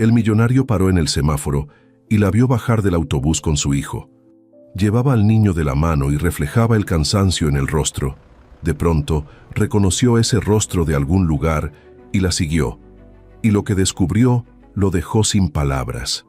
El millonario paró en el semáforo y la vio bajar del autobús con su hijo. Llevaba al niño de la mano y reflejaba el cansancio en el rostro. De pronto, reconoció ese rostro de algún lugar y la siguió. Y lo que descubrió lo dejó sin palabras.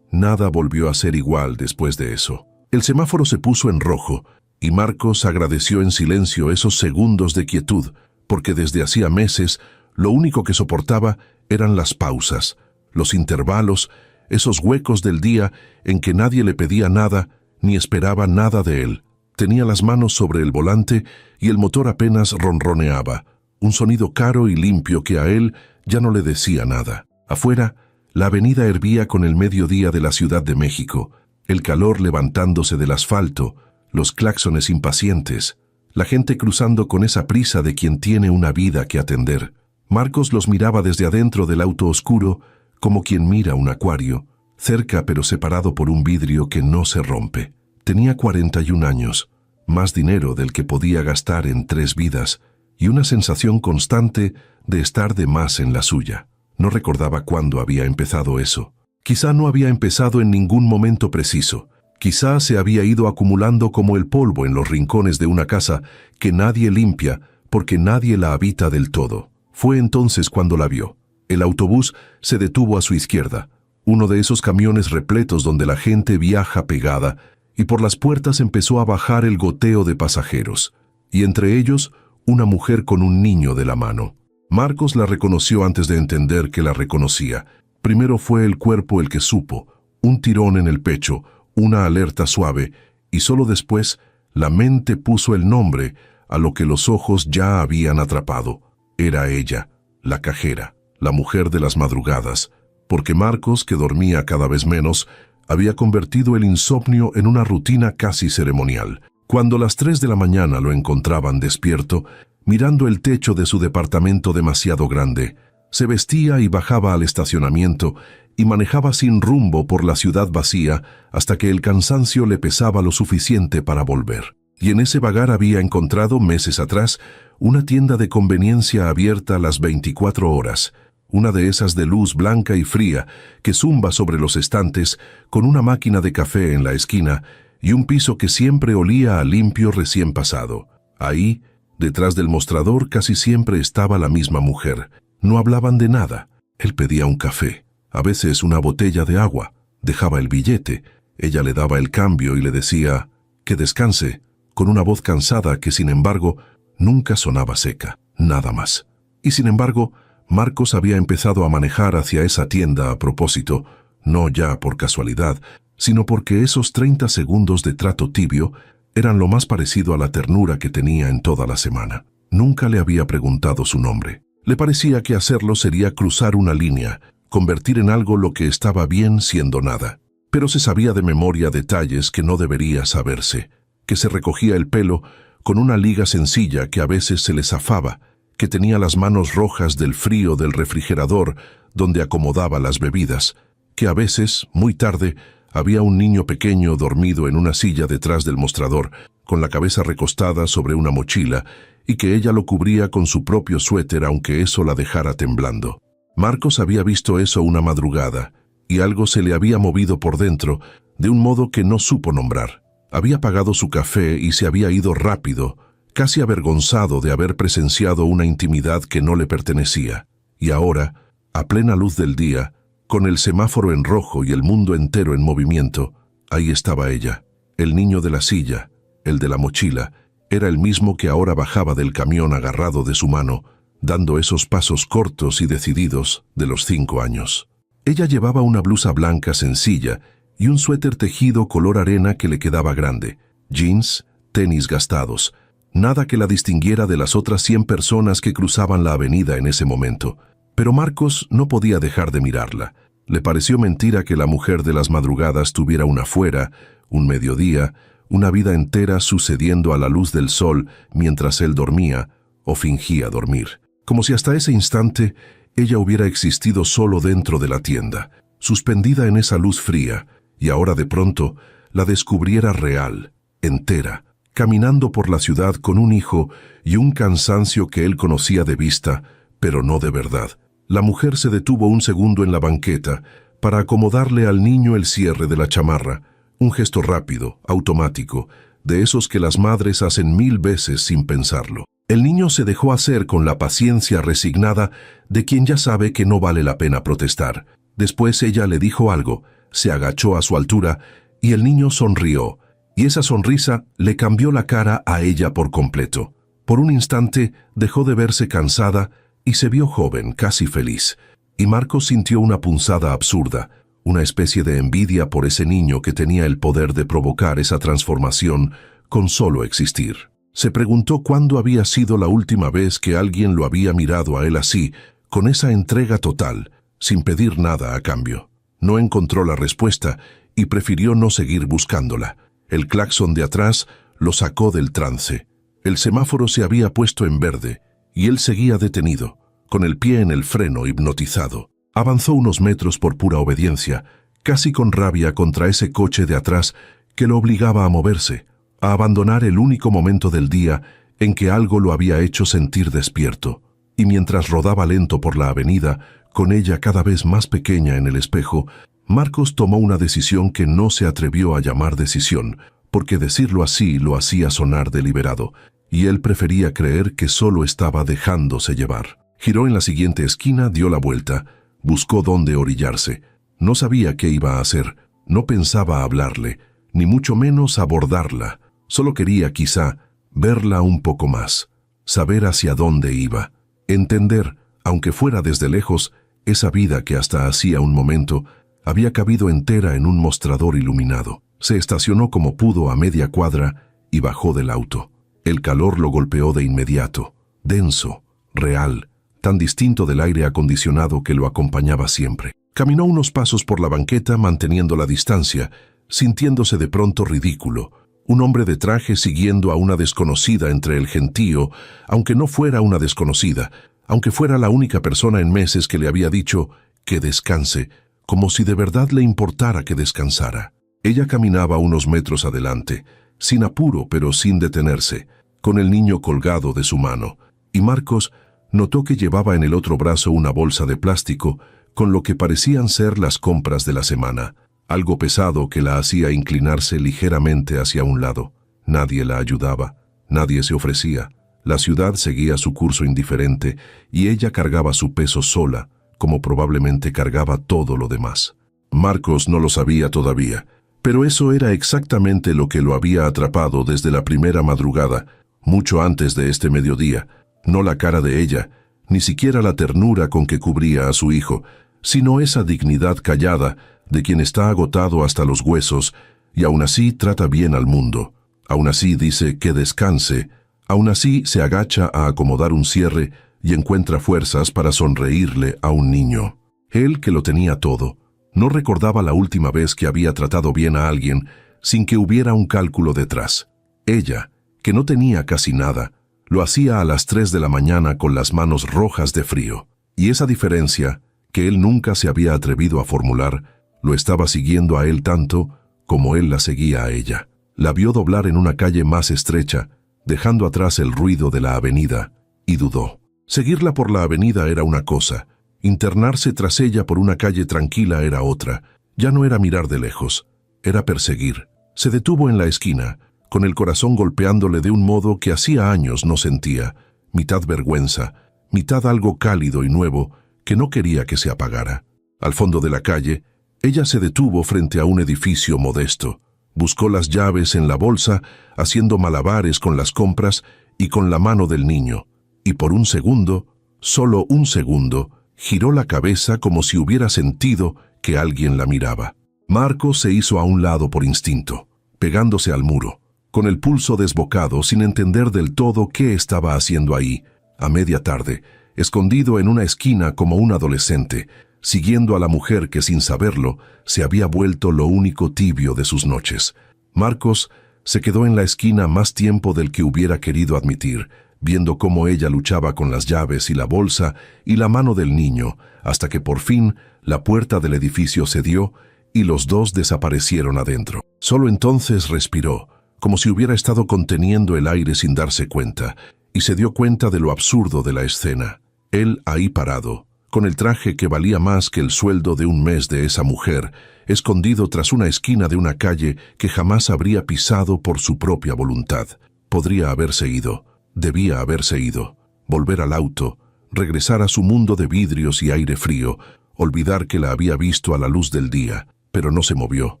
Nada volvió a ser igual después de eso. El semáforo se puso en rojo y Marcos agradeció en silencio esos segundos de quietud, porque desde hacía meses lo único que soportaba eran las pausas, los intervalos, esos huecos del día en que nadie le pedía nada ni esperaba nada de él. Tenía las manos sobre el volante y el motor apenas ronroneaba, un sonido caro y limpio que a él ya no le decía nada. Afuera, la avenida hervía con el mediodía de la Ciudad de México, el calor levantándose del asfalto, los claxones impacientes, la gente cruzando con esa prisa de quien tiene una vida que atender. Marcos los miraba desde adentro del auto oscuro, como quien mira un acuario, cerca pero separado por un vidrio que no se rompe. Tenía 41 años, más dinero del que podía gastar en 3 vidas, y una sensación constante de estar de más en la suya. No recordaba cuándo había empezado eso. Quizá no había empezado en ningún momento preciso. Quizá se había ido acumulando como el polvo en los rincones de una casa que nadie limpia porque nadie la habita del todo. Fue entonces cuando la vio. El autobús se detuvo a su izquierda, uno de esos camiones repletos donde la gente viaja pegada, y por las puertas empezó a bajar el goteo de pasajeros, y entre ellos una mujer con un niño de la mano. Marcos la reconoció antes de entender que la reconocía. Primero fue el cuerpo el que supo, un tirón en el pecho, una alerta suave, y solo después la mente puso el nombre a lo que los ojos ya habían atrapado. Era ella, la cajera, la mujer de las madrugadas, porque Marcos, que dormía cada vez menos, había convertido el insomnio en una rutina casi ceremonial. Cuando a las 3 de la mañana lo encontraban despierto, mirando el techo de su departamento demasiado grande, se vestía y bajaba al estacionamiento y manejaba sin rumbo por la ciudad vacía hasta que el cansancio le pesaba lo suficiente para volver. Y en ese vagar había encontrado, meses atrás, una tienda de conveniencia abierta las 24 horas, una de esas de luz blanca y fría que zumba sobre los estantes, con una máquina de café en la esquina y un piso que siempre olía a limpio recién pasado. Ahí, detrás del mostrador, casi siempre estaba la misma mujer. No hablaban de nada. Él pedía un café, a veces una botella de agua, dejaba el billete, ella le daba el cambio y le decía que descanse, con una voz cansada que sin embargo nunca sonaba seca, nada más. Y sin embargo, Marcos había empezado a manejar hacia esa tienda a propósito, no ya por casualidad, sino porque esos 30 segundos de trato tibio eran lo más parecido a la ternura que tenía en toda la semana. Nunca le había preguntado su nombre. Le parecía que hacerlo sería cruzar una línea, convertir en algo lo que estaba bien siendo nada. Pero se sabía de memoria detalles que no debería saberse, que se recogía el pelo con una liga sencilla que a veces se le zafaba, que tenía las manos rojas del frío del refrigerador donde acomodaba las bebidas, que a veces, muy tarde, había un niño pequeño dormido en una silla detrás del mostrador, con la cabeza recostada sobre una mochila, y que ella lo cubría con su propio suéter aunque eso la dejara temblando. Marcos había visto eso una madrugada, y algo se le había movido por dentro, de un modo que no supo nombrar. Había pagado su café y se había ido rápido, casi avergonzado de haber presenciado una intimidad que no le pertenecía. Y ahora, a plena luz del día, con el semáforo en rojo y el mundo entero en movimiento, ahí estaba ella. El niño de la silla, el de la mochila, era el mismo que ahora bajaba del camión agarrado de su mano, dando esos pasos cortos y decididos de los 5 años. Ella llevaba una blusa blanca sencilla y un suéter tejido color arena que le quedaba grande, jeans, tenis gastados, nada que la distinguiera de las otras 100 personas que cruzaban la avenida en ese momento. Pero Marcos no podía dejar de mirarla. Le pareció mentira que la mujer de las madrugadas tuviera una fuera, un mediodía, una vida entera sucediendo a la luz del sol mientras él dormía o fingía dormir. Como si hasta ese instante ella hubiera existido solo dentro de la tienda, suspendida en esa luz fría, y ahora de pronto la descubriera real, entera, caminando por la ciudad con un hijo y un cansancio que él conocía de vista, pero no de verdad. La mujer se detuvo un segundo en la banqueta, para acomodarle al niño el cierre de la chamarra, un gesto rápido, automático, de esos que las madres hacen 1000 veces sin pensarlo. El niño se dejó hacer con la paciencia resignada de quien ya sabe que no vale la pena protestar. Después ella le dijo algo, se agachó a su altura y el niño sonrió, y esa sonrisa le cambió la cara a ella por completo. Por un instante dejó de verse cansada y se vio joven, casi feliz. Y Marcos sintió una punzada absurda, una especie de envidia por ese niño que tenía el poder de provocar esa transformación con solo existir. Se preguntó cuándo había sido la última vez que alguien lo había mirado a él así, con esa entrega total, sin pedir nada a cambio. No encontró la respuesta y prefirió no seguir buscándola. El claxon de atrás lo sacó del trance. El semáforo se había puesto en verde y él seguía detenido, con el pie en el freno, hipnotizado. Avanzó unos metros por pura obediencia, casi con rabia contra ese coche de atrás que lo obligaba a moverse, a abandonar el único momento del día en que algo lo había hecho sentir despierto. Y mientras rodaba lento por la avenida, con ella cada vez más pequeña en el espejo, Marcos tomó una decisión que no se atrevió a llamar decisión, porque decirlo así lo hacía sonar deliberado, y él prefería creer que solo estaba dejándose llevar. Giró en la siguiente esquina, dio la vuelta, buscó dónde orillarse. No sabía qué iba a hacer, no pensaba hablarle, ni mucho menos abordarla. Solo quería, quizá, verla un poco más, saber hacia dónde iba, entender, aunque fuera desde lejos, esa vida que hasta hacía un momento había cabido entera en un mostrador iluminado. Se estacionó como pudo a media cuadra y bajó del auto. El calor lo golpeó de inmediato, denso, real, tan distinto del aire acondicionado que lo acompañaba siempre. Caminó unos pasos por la banqueta manteniendo la distancia, sintiéndose de pronto ridículo. Un hombre de traje siguiendo a una desconocida entre el gentío, aunque no fuera una desconocida, aunque fuera la única persona en meses que le había dicho que descanse, como si de verdad le importara que descansara. Ella caminaba unos metros adelante, sin apuro pero sin detenerse, con el niño colgado de su mano, y Marcos notó que llevaba en el otro brazo una bolsa de plástico con lo que parecían ser las compras de la semana, algo pesado que la hacía inclinarse ligeramente hacia un lado. Nadie la ayudaba, nadie se ofrecía. La ciudad seguía su curso indiferente y ella cargaba su peso sola, como probablemente cargaba todo lo demás. Marcos no lo sabía todavía, pero eso era exactamente lo que lo había atrapado desde la primera madrugada, mucho antes de este mediodía. No la cara de ella, ni siquiera la ternura con que cubría a su hijo, sino esa dignidad callada de quien está agotado hasta los huesos y aún así trata bien al mundo. Aún así dice que descanse, aún así se agacha a acomodar un cierre y encuentra fuerzas para sonreírle a un niño. Él, que lo tenía todo, no recordaba la última vez que había tratado bien a alguien sin que hubiera un cálculo detrás. Ella, que no tenía casi nada, lo hacía a las 3 de la mañana con las manos rojas de frío. Y esa diferencia, que él nunca se había atrevido a formular, lo estaba siguiendo a él tanto como él la seguía a ella. La vio doblar en una calle más estrecha, dejando atrás el ruido de la avenida, y dudó. Seguirla por la avenida era una cosa, internarse tras ella por una calle tranquila era otra. Ya no era mirar de lejos, era perseguir. Se detuvo en la esquina, con el corazón golpeándole de un modo que hacía años no sentía, mitad vergüenza, mitad algo cálido y nuevo que no quería que se apagara. Al fondo de la calle, ella se detuvo frente a un edificio modesto. Buscó las llaves en la bolsa, haciendo malabares con las compras y con la mano del niño. Y por un segundo, solo un segundo, giró la cabeza como si hubiera sentido que alguien la miraba. Marcos se hizo a un lado por instinto, pegándose al muro, con el pulso desbocado sin entender del todo qué estaba haciendo ahí, a media tarde, escondido en una esquina como un adolescente, siguiendo a la mujer que sin saberlo se había vuelto lo único tibio de sus noches. Marcos se quedó en la esquina más tiempo del que hubiera querido admitir, viendo cómo ella luchaba con las llaves y la bolsa y la mano del niño, hasta que por fin la puerta del edificio cedió y los dos desaparecieron adentro. Solo entonces respiró, como si hubiera estado conteniendo el aire sin darse cuenta, y se dio cuenta de lo absurdo de la escena. Él ahí parado, con el traje que valía más que el sueldo de un mes de esa mujer, escondido tras una esquina de una calle que jamás habría pisado por su propia voluntad. Podría haberse ido, debía haberse ido, volver al auto, regresar a su mundo de vidrios y aire frío, olvidar que la había visto a la luz del día, pero no se movió.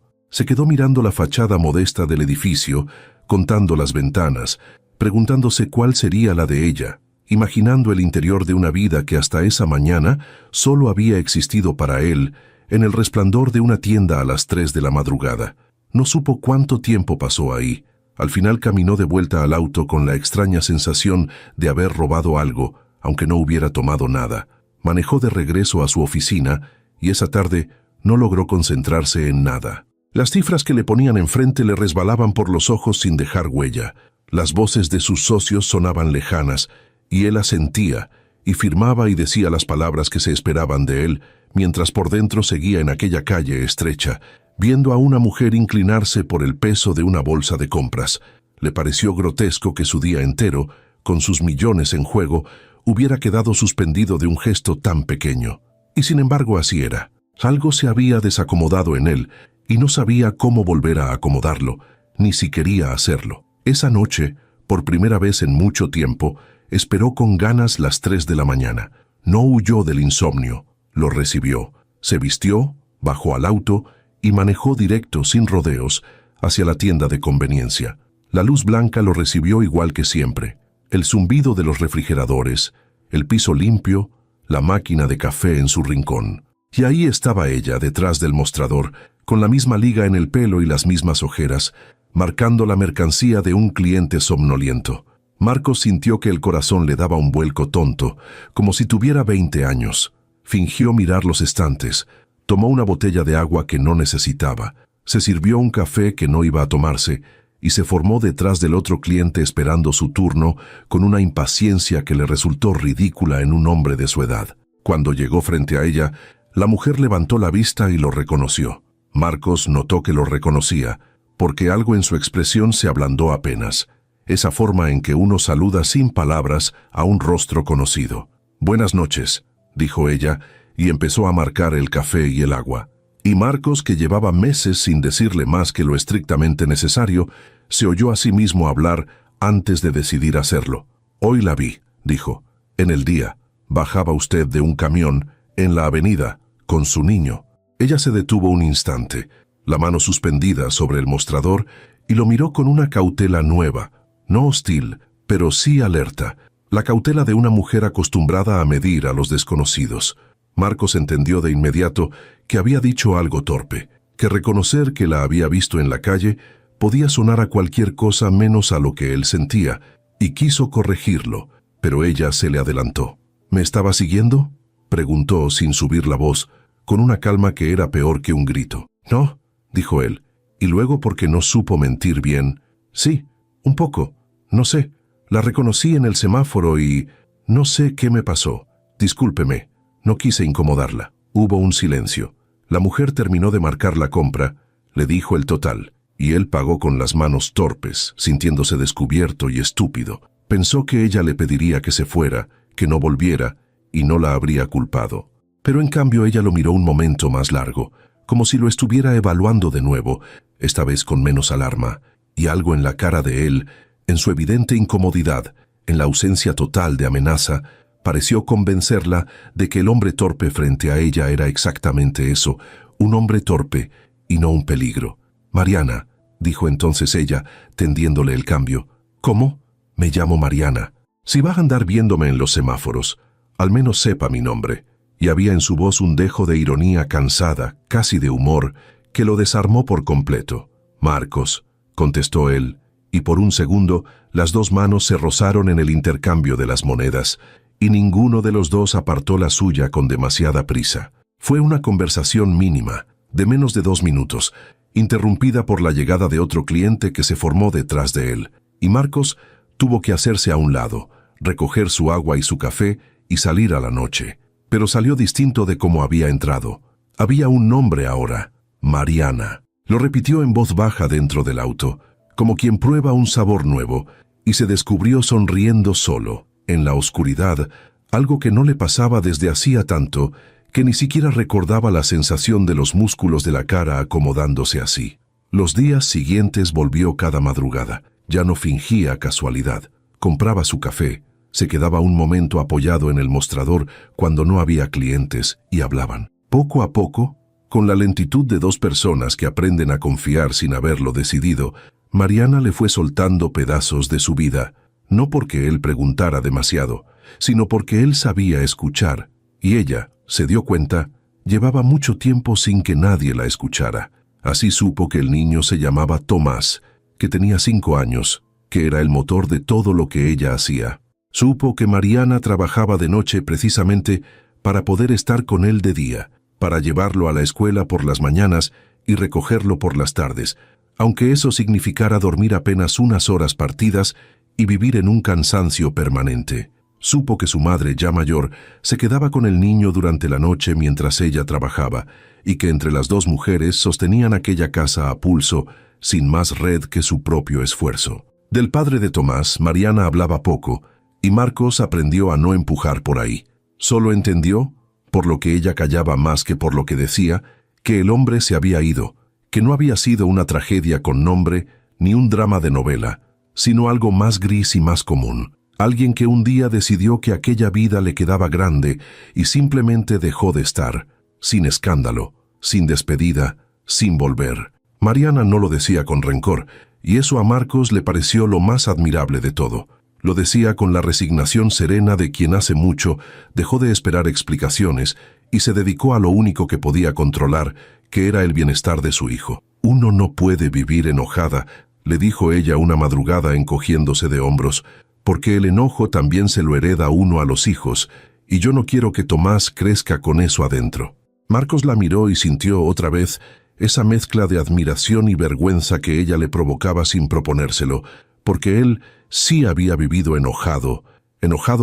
Se quedó mirando la fachada modesta del edificio, contando las ventanas, preguntándose cuál sería la de ella, imaginando el interior de una vida que hasta esa mañana solo había existido para él, en el resplandor de una tienda a las 3 de la madrugada. No supo cuánto tiempo pasó ahí. Al final caminó de vuelta al auto con la extraña sensación de haber robado algo, aunque no hubiera tomado nada. Manejó de regreso a su oficina y esa tarde no logró concentrarse en nada. Las cifras que le ponían enfrente le resbalaban por los ojos sin dejar huella. Las voces de sus socios sonaban lejanas y él asentía y firmaba y decía las palabras que se esperaban de él, mientras por dentro seguía en aquella calle estrecha, viendo a una mujer inclinarse por el peso de una bolsa de compras. Le pareció grotesco que su día entero, con sus millones en juego, hubiera quedado suspendido de un gesto tan pequeño. Y sin embargo así era. Algo se había desacomodado en él y no sabía cómo volver a acomodarlo, ni si quería hacerlo. Esa noche, por primera vez en mucho tiempo, esperó con ganas las 3 de la mañana. No huyó del insomnio, lo recibió. Se vistió, bajó al auto y manejó directo, sin rodeos, hacia la tienda de conveniencia. La luz blanca lo recibió igual que siempre. El zumbido de los refrigeradores, el piso limpio, la máquina de café en su rincón. Y ahí estaba ella, detrás del mostrador, con la misma liga en el pelo y las mismas ojeras, marcando la mercancía de un cliente somnoliento. Marcos sintió que el corazón le daba un vuelco tonto, como si tuviera 20 años. Fingió mirar los estantes, tomó una botella de agua que no necesitaba, se sirvió un café que no iba a tomarse y se formó detrás del otro cliente esperando su turno con una impaciencia que le resultó ridícula en un hombre de su edad. Cuando llegó frente a ella, la mujer levantó la vista y lo reconoció. Marcos notó que lo reconocía, porque algo en su expresión se ablandó apenas, esa forma en que uno saluda sin palabras a un rostro conocido. «Buenas noches», dijo ella, y empezó a marcar el café y el agua. Y Marcos, que llevaba meses sin decirle más que lo estrictamente necesario, se oyó a sí mismo hablar antes de decidir hacerlo. «Hoy la vi», dijo. «En el día. Bajaba usted de un camión en la avenida con su niño». Ella se detuvo un instante, la mano suspendida sobre el mostrador, y lo miró con una cautela nueva, no hostil, pero sí alerta, la cautela de una mujer acostumbrada a medir a los desconocidos. Marcos entendió de inmediato que había dicho algo torpe, que reconocer que la había visto en la calle podía sonar a cualquier cosa menos a lo que él sentía, y quiso corregirlo, pero ella se le adelantó. «¿Me estaba siguiendo?», preguntó sin subir la voz, con una calma que era peor que un grito. «No», dijo él, y luego porque no supo mentir bien. «Sí, un poco, no sé, la reconocí en el semáforo y no sé qué me pasó. Discúlpeme, no quise incomodarla». Hubo un silencio. La mujer terminó de marcar la compra, le dijo el total, y él pagó con las manos torpes, sintiéndose descubierto y estúpido. Pensó que ella le pediría que se fuera, que no volviera, y no la habría culpado. Pero en cambio ella lo miró un momento más largo, como si lo estuviera evaluando de nuevo, esta vez con menos alarma, y algo en la cara de él, en su evidente incomodidad, en la ausencia total de amenaza, pareció convencerla de que el hombre torpe frente a ella era exactamente eso, un hombre torpe y no un peligro. «Mariana», dijo entonces ella, tendiéndole el cambio. «¿Cómo? Me llamo Mariana. Si va a andar viéndome en los semáforos, al menos sepa mi nombre». Y había en su voz un dejo de ironía cansada, casi de humor, que lo desarmó por completo. «Marcos», contestó él, y por un segundo las dos manos se rozaron en el intercambio de las monedas, y ninguno de los dos apartó la suya con demasiada prisa. Fue una conversación mínima, de menos de 2 minutos, interrumpida por la llegada de otro cliente que se formó detrás de él, y Marcos tuvo que hacerse a un lado, recoger su agua y su café y salir a la noche. Pero salió distinto de cómo había entrado. Había un nombre ahora, Mariana. Lo repitió en voz baja dentro del auto, como quien prueba un sabor nuevo, y se descubrió sonriendo solo, en la oscuridad, algo que no le pasaba desde hacía tanto que ni siquiera recordaba la sensación de los músculos de la cara acomodándose así. Los días siguientes volvió cada madrugada. Ya no fingía casualidad. Compraba su café, se quedaba un momento apoyado en el mostrador cuando no había clientes y hablaban. Poco a poco, con la lentitud de dos personas que aprenden a confiar sin haberlo decidido, Mariana le fue soltando pedazos de su vida, no porque él preguntara demasiado, sino porque él sabía escuchar, y ella, se dio cuenta, llevaba mucho tiempo sin que nadie la escuchara. Así supo que el niño se llamaba Tomás, que tenía 5 años, que era el motor de todo lo que ella hacía. Supo que Mariana trabajaba de noche precisamente para poder estar con él de día, para llevarlo a la escuela por las mañanas y recogerlo por las tardes, aunque eso significara dormir apenas unas horas partidas y vivir en un cansancio permanente. Supo que su madre, ya mayor, se quedaba con el niño durante la noche mientras ella trabajaba, y que entre las dos mujeres sostenían aquella casa a pulso, sin más red que su propio esfuerzo. Del padre de Tomás, Mariana hablaba poco, y Marcos aprendió a no empujar por ahí. Solo entendió, por lo que ella callaba más que por lo que decía, que el hombre se había ido, que no había sido una tragedia con nombre ni un drama de novela, sino algo más gris y más común. Alguien que un día decidió que aquella vida le quedaba grande y simplemente dejó de estar, sin escándalo, sin despedida, sin volver. Mariana no lo decía con rencor, y eso a Marcos le pareció lo más admirable de todo. Lo decía con la resignación serena de quien hace mucho dejó de esperar explicaciones y se dedicó a lo único que podía controlar, que era el bienestar de su hijo. «Uno no puede vivir enojada», le dijo ella una madrugada encogiéndose de hombros, «porque el enojo también se lo hereda uno a los hijos, y yo no quiero que Tomás crezca con eso adentro». Marcos la miró y sintió otra vez esa mezcla de admiración y vergüenza que ella le provocaba sin proponérselo, porque él sí había vivido enojado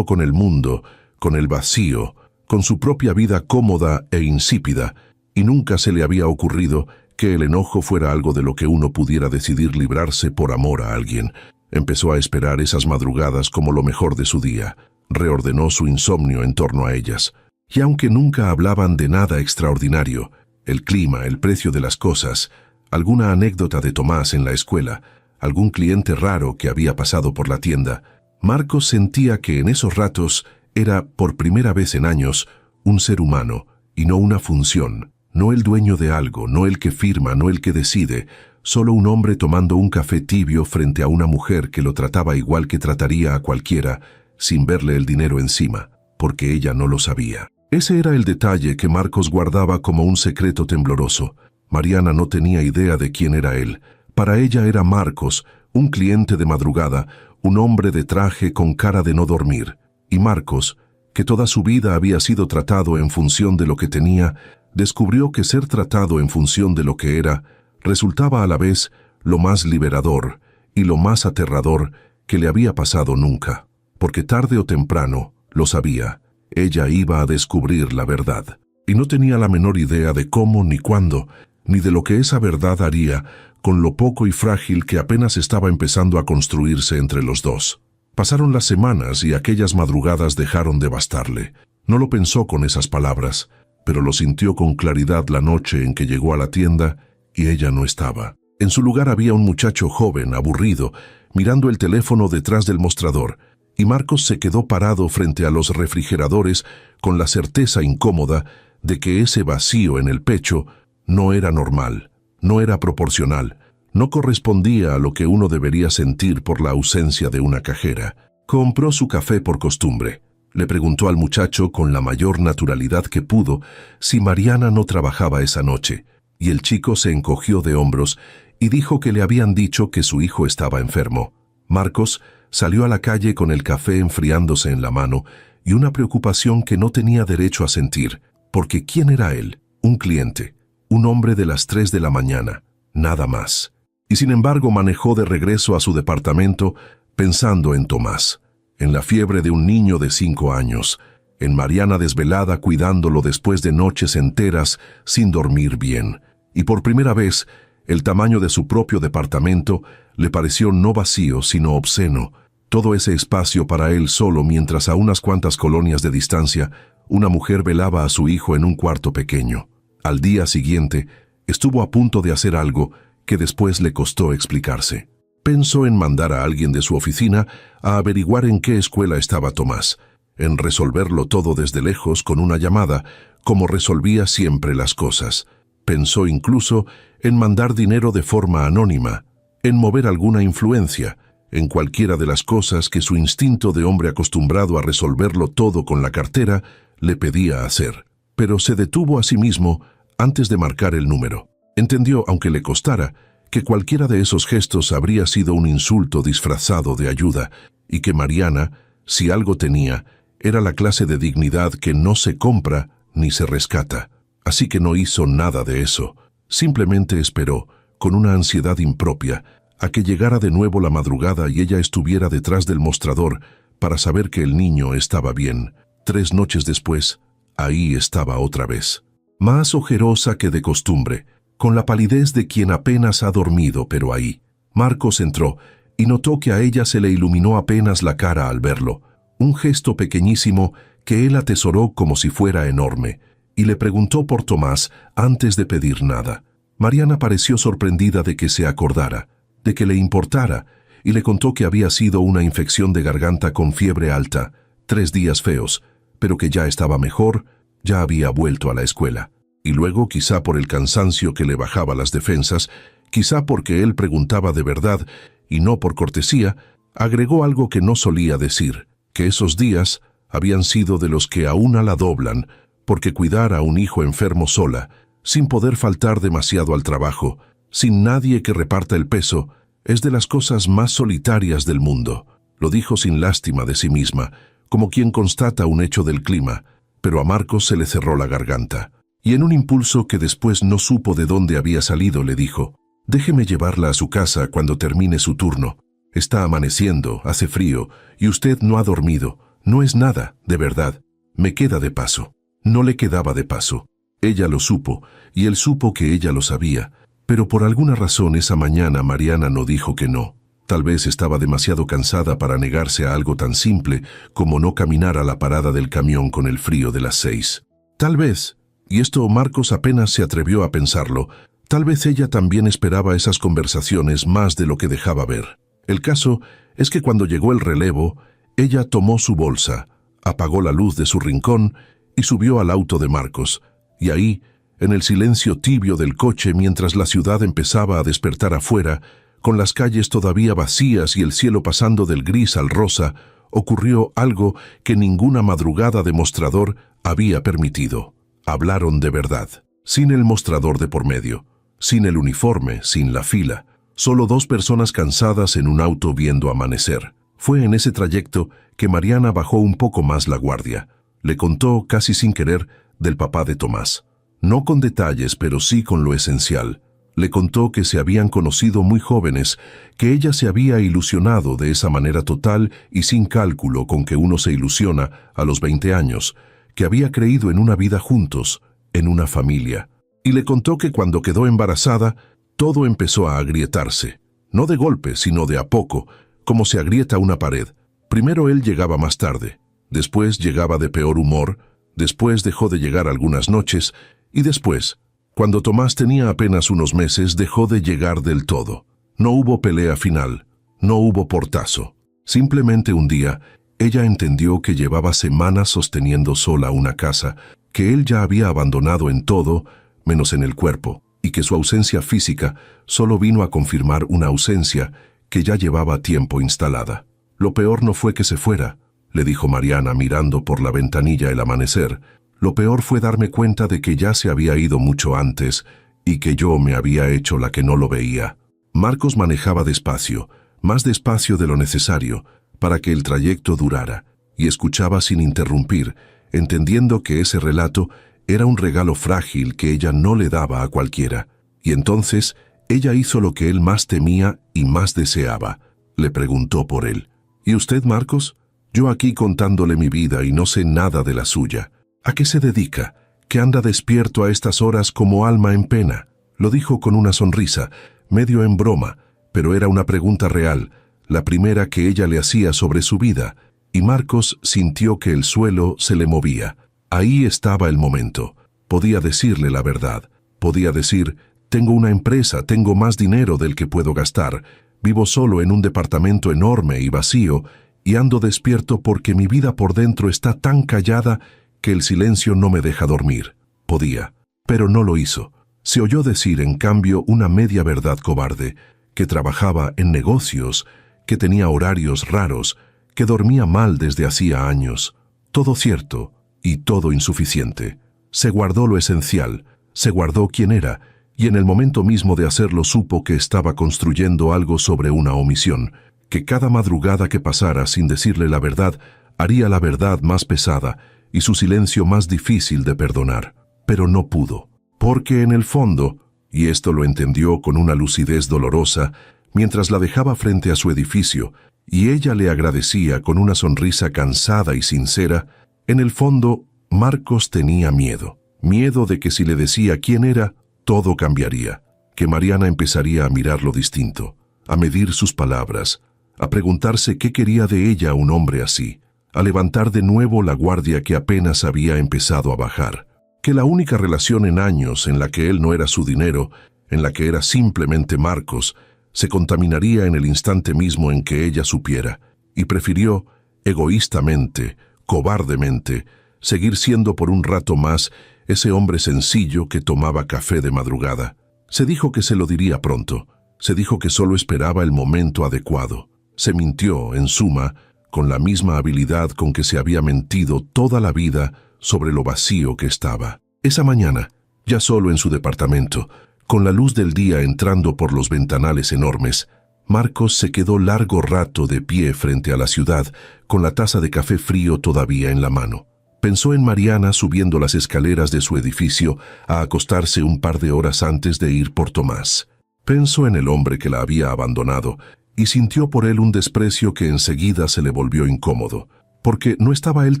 con el mundo, con el vacío, con su propia vida cómoda e insípida, y nunca se le había ocurrido que el enojo fuera algo de lo que uno pudiera decidir librarse por amor a alguien. Empezó a esperar esas madrugadas como lo mejor de su día. Reordenó su insomnio en torno a ellas. Y aunque nunca hablaban de nada extraordinario, el clima, el precio de las cosas, alguna anécdota de Tomás en la escuela, algún cliente raro que había pasado por la tienda, Marcos sentía que en esos ratos era, por primera vez en años, un ser humano y no una función, no el dueño de algo, no el que firma, no el que decide, solo un hombre tomando un café tibio frente a una mujer que lo trataba igual que trataría a cualquiera, sin verle el dinero encima, porque ella no lo sabía. Ese era el detalle que Marcos guardaba como un secreto tembloroso. Mariana no tenía idea de quién era él. Para ella era Marcos, un cliente de madrugada, un hombre de traje con cara de no dormir. Y Marcos, que toda su vida había sido tratado en función de lo que tenía, descubrió que ser tratado en función de lo que era resultaba a la vez lo más liberador y lo más aterrador que le había pasado nunca. Porque tarde o temprano, lo sabía, ella iba a descubrir la verdad. Y no tenía la menor idea de cómo ni cuándo, ni de lo que esa verdad haría con lo poco y frágil que apenas estaba empezando a construirse entre los dos. Pasaron las semanas y aquellas madrugadas dejaron de bastarle. No lo pensó con esas palabras, pero lo sintió con claridad la noche en que llegó a la tienda y ella no estaba. En su lugar había un muchacho joven, aburrido, mirando el teléfono detrás del mostrador, y Marcos se quedó parado frente a los refrigeradores con la certeza incómoda de que ese vacío en el pecho no era normal, no era proporcional, no correspondía a lo que uno debería sentir por la ausencia de una cajera. Compró su café por costumbre. Le preguntó al muchacho con la mayor naturalidad que pudo si Mariana no trabajaba esa noche, y el chico se encogió de hombros y dijo que le habían dicho que su hijo estaba enfermo. Marcos salió a la calle con el café enfriándose en la mano y una preocupación que no tenía derecho a sentir, porque ¿quién era él? Un cliente, un hombre de las 3 de la mañana, nada más. Y sin embargo manejó de regreso a su departamento pensando en Tomás, en la fiebre de un niño de 5 años, en Mariana desvelada cuidándolo después de noches enteras sin dormir bien. Y por primera vez, el tamaño de su propio departamento le pareció no vacío sino obsceno, Todo ese espacio para él solo mientras a unas cuantas colonias de distancia una mujer velaba a su hijo en un cuarto pequeño. Al día siguiente, estuvo a punto de hacer algo que después le costó explicarse. Pensó en mandar a alguien de su oficina a averiguar en qué escuela estaba Tomás, en resolverlo todo desde lejos con una llamada, como resolvía siempre las cosas. Pensó incluso en mandar dinero de forma anónima, en mover alguna influencia, en cualquiera de las cosas que su instinto de hombre acostumbrado a resolverlo todo con la cartera le pedía hacer. Pero se detuvo a sí mismo antes de marcar el número. Entendió, aunque le costara, que cualquiera de esos gestos habría sido un insulto disfrazado de ayuda, y que Mariana, si algo tenía, era la clase de dignidad que no se compra ni se rescata. Así que no hizo nada de eso. Simplemente esperó, con una ansiedad impropia, a que llegara de nuevo la madrugada y ella estuviera detrás del mostrador para saber que el niño estaba bien. 3 noches después, ahí estaba otra vez. Más ojerosa que de costumbre, con la palidez de quien apenas ha dormido, pero ahí. Marcos entró y notó que a ella se le iluminó apenas la cara al verlo. Un gesto pequeñísimo que él atesoró como si fuera enorme, y le preguntó por Tomás antes de pedir nada. Mariana pareció sorprendida de que se acordara, de que le importara, y le contó que había sido una infección de garganta con fiebre alta, 3 días feos, pero que ya estaba mejor, ya había vuelto a la escuela. Y luego, quizá por el cansancio que le bajaba las defensas, quizá porque él preguntaba de verdad y no por cortesía, agregó algo que no solía decir, que esos días habían sido de los que a una la doblan, porque cuidar a un hijo enfermo sola, sin poder faltar demasiado al trabajo, sin nadie que reparta el peso, es de las cosas más solitarias del mundo. Lo dijo sin lástima de sí misma, como quien constata un hecho del clima, pero a Marcos se le cerró la garganta. Y en un impulso que después no supo de dónde había salido, le dijo: «Déjeme llevarla a su casa cuando termine su turno. Está amaneciendo, hace frío, y usted no ha dormido. No es nada, de verdad. Me queda de paso». No le quedaba de paso. Ella lo supo, y él supo que ella lo sabía, pero por alguna razón esa mañana Mariana no dijo que no. Tal vez estaba demasiado cansada para negarse a algo tan simple como no caminar a la parada del camión con el frío de las 6. Tal vez, y esto Marcos apenas se atrevió a pensarlo, tal vez ella también esperaba esas conversaciones más de lo que dejaba ver. El caso es que cuando llegó el relevo, ella tomó su bolsa, apagó la luz de su rincón y subió al auto de Marcos, y ahí, en el silencio tibio del coche mientras la ciudad empezaba a despertar afuera, con las calles todavía vacías y el cielo pasando del gris al rosa, ocurrió algo que ninguna madrugada de mostrador había permitido. Hablaron de verdad, sin el mostrador de por medio, sin el uniforme, sin la fila, solo 2 personas cansadas en un auto viendo amanecer. Fue en ese trayecto que Mariana bajó un poco más la guardia. Le contó, casi sin querer, del papá de Tomás. No con detalles, pero sí con lo esencial. Le contó que se habían conocido muy jóvenes, que ella se había ilusionado de esa manera total y sin cálculo con que uno se ilusiona a los 20 años, que había creído en una vida juntos, en una familia. Y le contó que cuando quedó embarazada, todo empezó a agrietarse. No de golpe, sino de a poco, como se agrieta una pared. Primero él llegaba más tarde. Después llegaba de peor humor, después dejó de llegar algunas noches, y después, cuando Tomás tenía apenas unos meses, dejó de llegar del todo. No hubo pelea final, no hubo portazo. Simplemente un día, ella entendió que llevaba semanas sosteniendo sola una casa, que él ya había abandonado en todo, menos en el cuerpo, y que su ausencia física solo vino a confirmar una ausencia que ya llevaba tiempo instalada. Lo peor no fue que se fuera, le dijo Mariana mirando por la ventanilla el amanecer. Lo peor fue darme cuenta de que ya se había ido mucho antes y que yo me había hecho la que no lo veía. Marcos manejaba despacio, más despacio de lo necesario, para que el trayecto durara, y escuchaba sin interrumpir, entendiendo que ese relato era un regalo frágil que ella no le daba a cualquiera. Y entonces ella hizo lo que él más temía y más deseaba. Le preguntó por él. ¿Y usted, Marcos? Yo aquí contándole mi vida y no sé nada de la suya. ¿A qué se dedica? ¿Que anda despierto a estas horas como alma en pena? Lo dijo con una sonrisa, medio en broma, pero era una pregunta real, la primera que ella le hacía sobre su vida, y Marcos sintió que el suelo se le movía. Ahí estaba el momento. Podía decirle la verdad. Podía decir: tengo una empresa, tengo más dinero del que puedo gastar, vivo solo en un departamento enorme y vacío, y ando despierto porque mi vida por dentro está tan callada que el silencio no me deja dormir. Podía, pero no lo hizo. Se oyó decir, en cambio, una media verdad cobarde, que trabajaba en negocios, que tenía horarios raros, que dormía mal desde hacía años. Todo cierto y todo insuficiente. Se guardó lo esencial, se guardó quién era, y en el momento mismo de hacerlo supo que estaba construyendo algo sobre una omisión, que cada madrugada que pasara sin decirle la verdad haría la verdad más pesada y su silencio más difícil de perdonar. Pero no pudo, porque en el fondo, y esto lo entendió con una lucidez dolorosa, mientras la dejaba frente a su edificio, y ella le agradecía con una sonrisa cansada y sincera, en el fondo, Marcos tenía miedo. Miedo de que si le decía quién era, todo cambiaría, que Mariana empezaría a mirarlo distinto, a medir sus palabras, a preguntarse qué quería de ella un hombre así, a levantar de nuevo la guardia que apenas había empezado a bajar, que la única relación en años en la que él no era su dinero, en la que era simplemente Marcos, se contaminaría en el instante mismo en que ella supiera, y prefirió, egoístamente, cobardemente, seguir siendo por un rato más ese hombre sencillo que tomaba café de madrugada. Se dijo que se lo diría pronto, se dijo que solo esperaba el momento adecuado. Se mintió, en suma, con la misma habilidad con que se había mentido toda la vida sobre lo vacío que estaba. Esa mañana, ya solo en su departamento, con la luz del día entrando por los ventanales enormes, Marcos se quedó largo rato de pie frente a la ciudad, con la taza de café frío todavía en la mano. Pensó en Mariana subiendo las escaleras de su edificio a acostarse un par de horas antes de ir por Tomás. Pensó en el hombre que la había abandonado y sintió por él un desprecio que enseguida se le volvió incómodo, porque no estaba él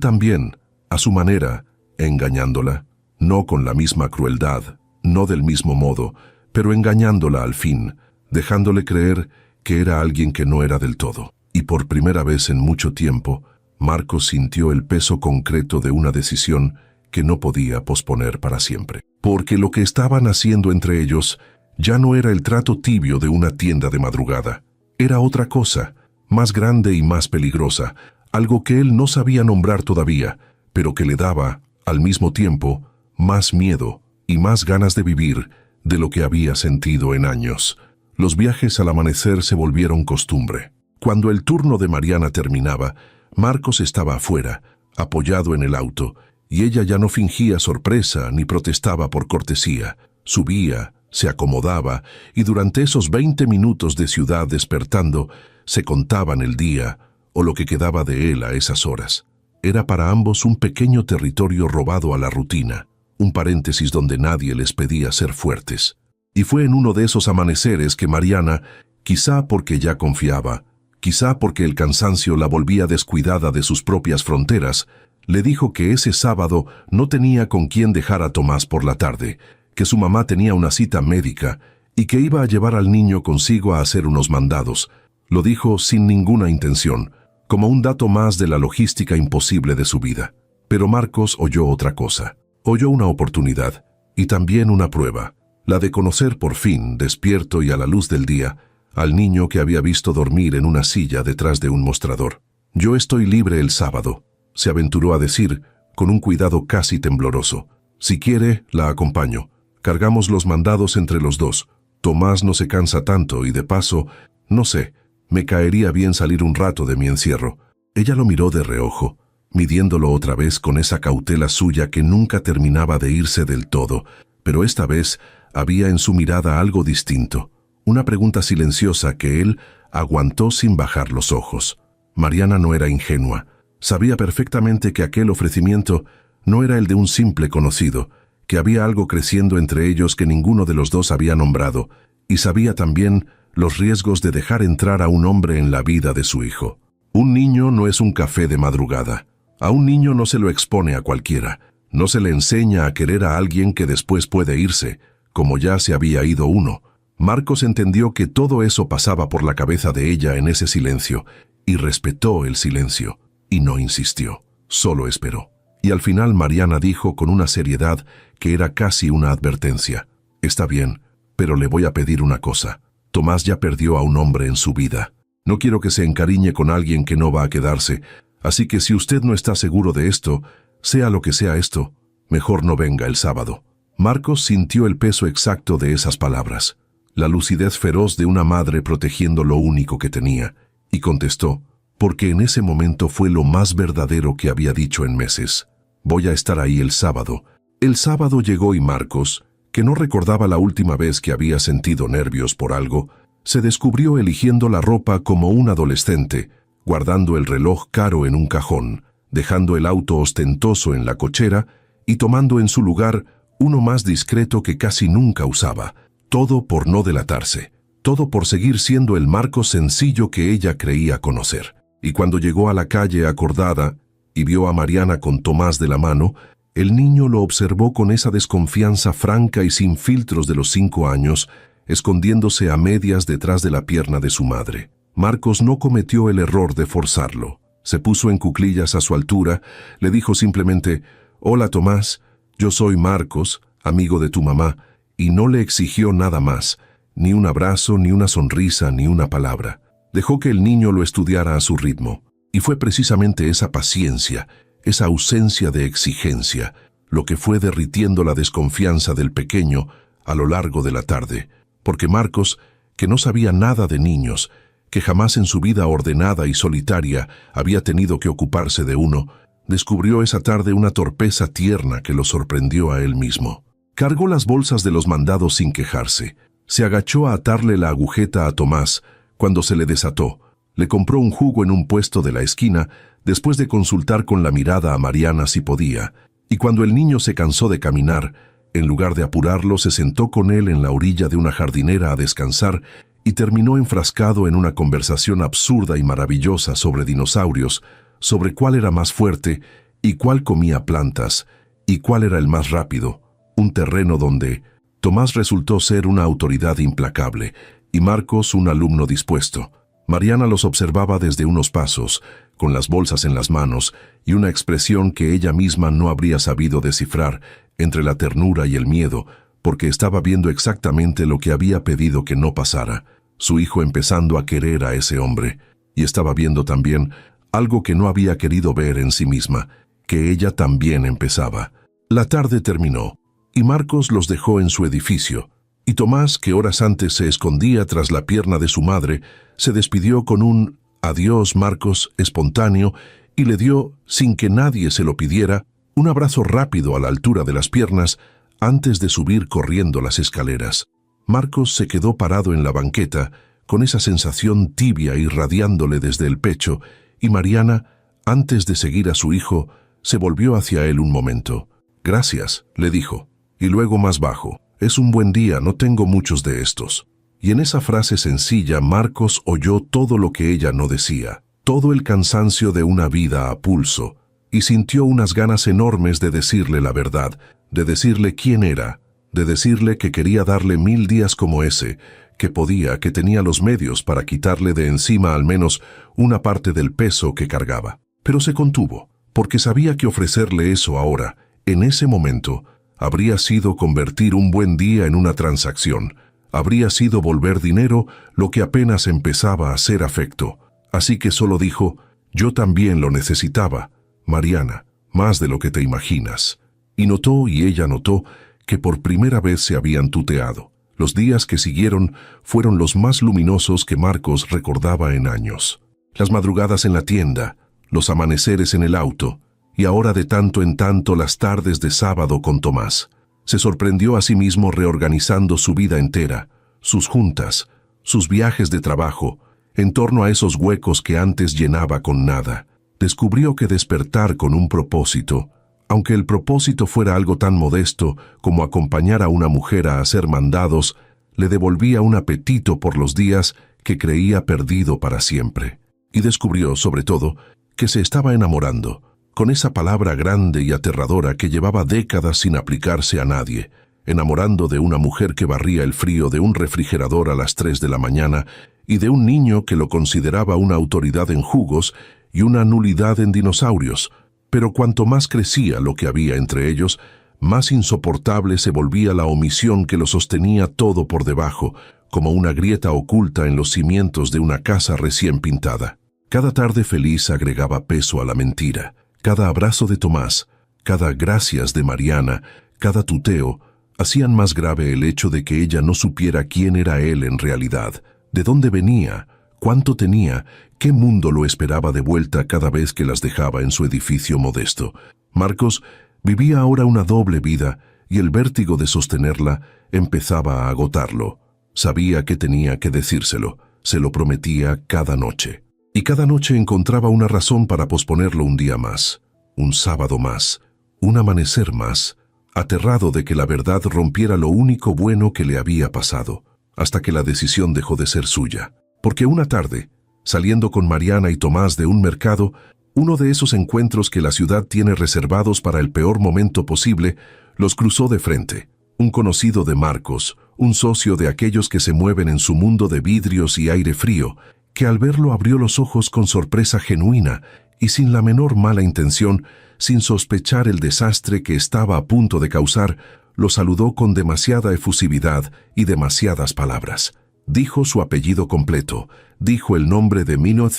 también, a su manera, engañándola, no con la misma crueldad, no del mismo modo, pero engañándola al fin, dejándole creer que era alguien que no era del todo. Y por primera vez en mucho tiempo, Marcos sintió el peso concreto de una decisión que no podía posponer para siempre. Porque lo que estaban haciendo entre ellos ya no era el trato tibio de una tienda de madrugada. Era otra cosa, más grande y más peligrosa, algo que él no sabía nombrar todavía, pero que le daba, al mismo tiempo, más miedo y más ganas de vivir de lo que había sentido en años. Los viajes al amanecer se volvieron costumbre. Cuando el turno de Mariana terminaba, Marcos estaba afuera, apoyado en el auto, y ella ya no fingía sorpresa ni protestaba por cortesía. Subía, se acomodaba, y durante esos 20 minutos de ciudad despertando, se contaban el día o lo que quedaba de él a esas horas. Era para ambos un pequeño territorio robado a la rutina, un paréntesis donde nadie les pedía ser fuertes. Y fue en uno de esos amaneceres que Mariana, quizá porque ya confiaba, quizá porque el cansancio la volvía descuidada de sus propias fronteras, le dijo que ese sábado no tenía con quién dejar a Tomás por la tarde, que su mamá tenía una cita médica y que iba a llevar al niño consigo a hacer unos mandados. Lo dijo sin ninguna intención, como un dato más de la logística imposible de su vida. Pero Marcos oyó otra cosa. Oyó una oportunidad y también una prueba, la de conocer por fin, despierto y a la luz del día, al niño que había visto dormir en una silla detrás de un mostrador. «Yo estoy libre el sábado», se aventuró a decir, con un cuidado casi tembloroso. «Si quiere, la acompaño. Cargamos los mandados entre los dos. Tomás no se cansa tanto y de paso, no sé, me caería bien salir un rato de mi encierro». Ella lo miró de reojo, midiéndolo otra vez con esa cautela suya que nunca terminaba de irse del todo, pero esta vez había en su mirada algo distinto. Una pregunta silenciosa que él aguantó sin bajar los ojos. Mariana no era ingenua. Sabía perfectamente que aquel ofrecimiento no era el de un simple conocido, que había algo creciendo entre ellos que ninguno de los dos había nombrado, y sabía también los riesgos de dejar entrar a un hombre en la vida de su hijo. Un niño no es un café de madrugada. A un niño no se lo expone a cualquiera. No se le enseña a querer a alguien que después puede irse, como ya se había ido uno. Marcos entendió que todo eso pasaba por la cabeza de ella en ese silencio, y respetó el silencio, y no insistió, solo esperó. Y al final Mariana dijo con una seriedad que era casi una advertencia: «Está bien, pero le voy a pedir una cosa. Tomás ya perdió a un hombre en su vida. No quiero que se encariñe con alguien que no va a quedarse, así que si usted no está seguro de esto, sea lo que sea esto, mejor no venga el sábado». Marcos sintió el peso exacto de esas palabras, la lucidez feroz de una madre protegiendo lo único que tenía, y contestó, porque en ese momento fue lo más verdadero que había dicho en meses: «Voy a estar ahí el sábado». El sábado llegó y Marcos, que no recordaba la última vez que había sentido nervios por algo, se descubrió eligiendo la ropa como un adolescente, guardando el reloj caro en un cajón, dejando el auto ostentoso en la cochera y tomando en su lugar uno más discreto que casi nunca usaba. Todo por no delatarse, todo por seguir siendo el Marcos sencillo que ella creía conocer. Y cuando llegó a la calle acordada y vio a Mariana con Tomás de la mano, el niño lo observó con esa desconfianza franca y sin filtros de los 5 años, escondiéndose a medias detrás de la pierna de su madre. Marcos no cometió el error de forzarlo. Se puso en cuclillas a su altura, le dijo simplemente: «Hola Tomás, yo soy Marcos, amigo de tu mamá», y no le exigió nada más, ni un abrazo, ni una sonrisa, ni una palabra. Dejó que el niño lo estudiara a su ritmo, y fue precisamente esa paciencia, esa ausencia de exigencia, lo que fue derritiendo la desconfianza del pequeño a lo largo de la tarde, porque Marcos, que no sabía nada de niños, que jamás en su vida ordenada y solitaria había tenido que ocuparse de uno, descubrió esa tarde una torpeza tierna que lo sorprendió a él mismo. Cargó las bolsas de los mandados sin quejarse, se agachó a atarle la agujeta a Tomás cuando se le desató, le compró un jugo en un puesto de la esquina después de consultar con la mirada a Mariana si podía, y cuando el niño se cansó de caminar, en lugar de apurarlo, se sentó con él en la orilla de una jardinera a descansar y terminó enfrascado en una conversación absurda y maravillosa sobre dinosaurios, sobre cuál era más fuerte y cuál comía plantas y cuál era el más rápido, un terreno donde Tomás resultó ser una autoridad implacable y Marcos un alumno dispuesto. Mariana los observaba desde unos pasos, con las bolsas en las manos y una expresión que ella misma no habría sabido descifrar entre la ternura y el miedo, porque estaba viendo exactamente lo que había pedido que no pasara, su hijo empezando a querer a ese hombre, y estaba viendo también algo que no había querido ver en sí misma, que ella también empezaba. La tarde terminó, y Marcos los dejó en su edificio, y Tomás, que horas antes se escondía tras la pierna de su madre, se despidió con un «Adiós, Marcos» espontáneo y le dio, sin que nadie se lo pidiera, un abrazo rápido a la altura de las piernas antes de subir corriendo las escaleras. Marcos se quedó parado en la banqueta, con esa sensación tibia irradiándole desde el pecho, y Mariana, antes de seguir a su hijo, se volvió hacia él un momento. «Gracias», le dijo, y luego más bajo: «Es un buen día, no tengo muchos de estos». Y en esa frase sencilla Marcos oyó todo lo que ella no decía, todo el cansancio de una vida a pulso, y sintió unas ganas enormes de decirle la verdad, de decirle quién era, de decirle que quería darle 1000 días como ese, que podía, que tenía los medios para quitarle de encima al menos una parte del peso que cargaba. Pero se contuvo, porque sabía que ofrecerle eso ahora, en ese momento, habría sido convertir un buen día en una transacción, habría sido volver dinero lo que apenas empezaba a ser afecto. Así que solo dijo: «Yo también lo necesitaba, Mariana, más de lo que te imaginas». Y notó, y ella notó, que por primera vez se habían tuteado. Los días que siguieron fueron los más luminosos que Marcos recordaba en años. Las madrugadas en la tienda, los amaneceres en el auto, y ahora de tanto en tanto las tardes de sábado con Tomás. Se sorprendió a sí mismo reorganizando su vida entera, sus juntas, sus viajes de trabajo, en torno a esos huecos que antes llenaba con nada. Descubrió que despertar con un propósito, aunque el propósito fuera algo tan modesto como acompañar a una mujer a hacer mandados, le devolvía un apetito por los días que creía perdido para siempre. Y descubrió, sobre todo, que se estaba enamorando, con esa palabra grande y aterradora que llevaba décadas sin aplicarse a nadie, enamorando de una mujer que barría el frío de un refrigerador a las 3 de la mañana y de un niño que lo consideraba una autoridad en jugos y una nulidad en dinosaurios. Pero cuanto más crecía lo que había entre ellos, más insoportable se volvía la omisión que lo sostenía todo por debajo, como una grieta oculta en los cimientos de una casa recién pintada. Cada tarde feliz agregaba peso a la mentira. Cada abrazo de Tomás, cada gracias de Mariana, cada tuteo, hacían más grave el hecho de que ella no supiera quién era él en realidad, de dónde venía, cuánto tenía, qué mundo lo esperaba de vuelta cada vez que las dejaba en su edificio modesto. Marcos vivía ahora una doble vida y el vértigo de sostenerla empezaba a agotarlo. Sabía que tenía que decírselo, se lo prometía cada noche. Y cada noche encontraba una razón para posponerlo un día más, un sábado más, un amanecer más, aterrado de que la verdad rompiera lo único bueno que le había pasado, hasta que la decisión dejó de ser suya. Porque una tarde, saliendo con Mariana y Tomás de un mercado, uno de esos encuentros que la ciudad tiene reservados para el peor momento posible, los cruzó de frente. Un conocido de Marcos, un socio de aquellos que se mueven en su mundo de vidrios y aire frío, que al verlo abrió los ojos con sorpresa genuina y sin la menor mala intención, sin sospechar el desastre que estaba a punto de causar, lo saludó con demasiada efusividad y demasiadas palabras. Dijo su apellido completo, dijo el nombre de Minot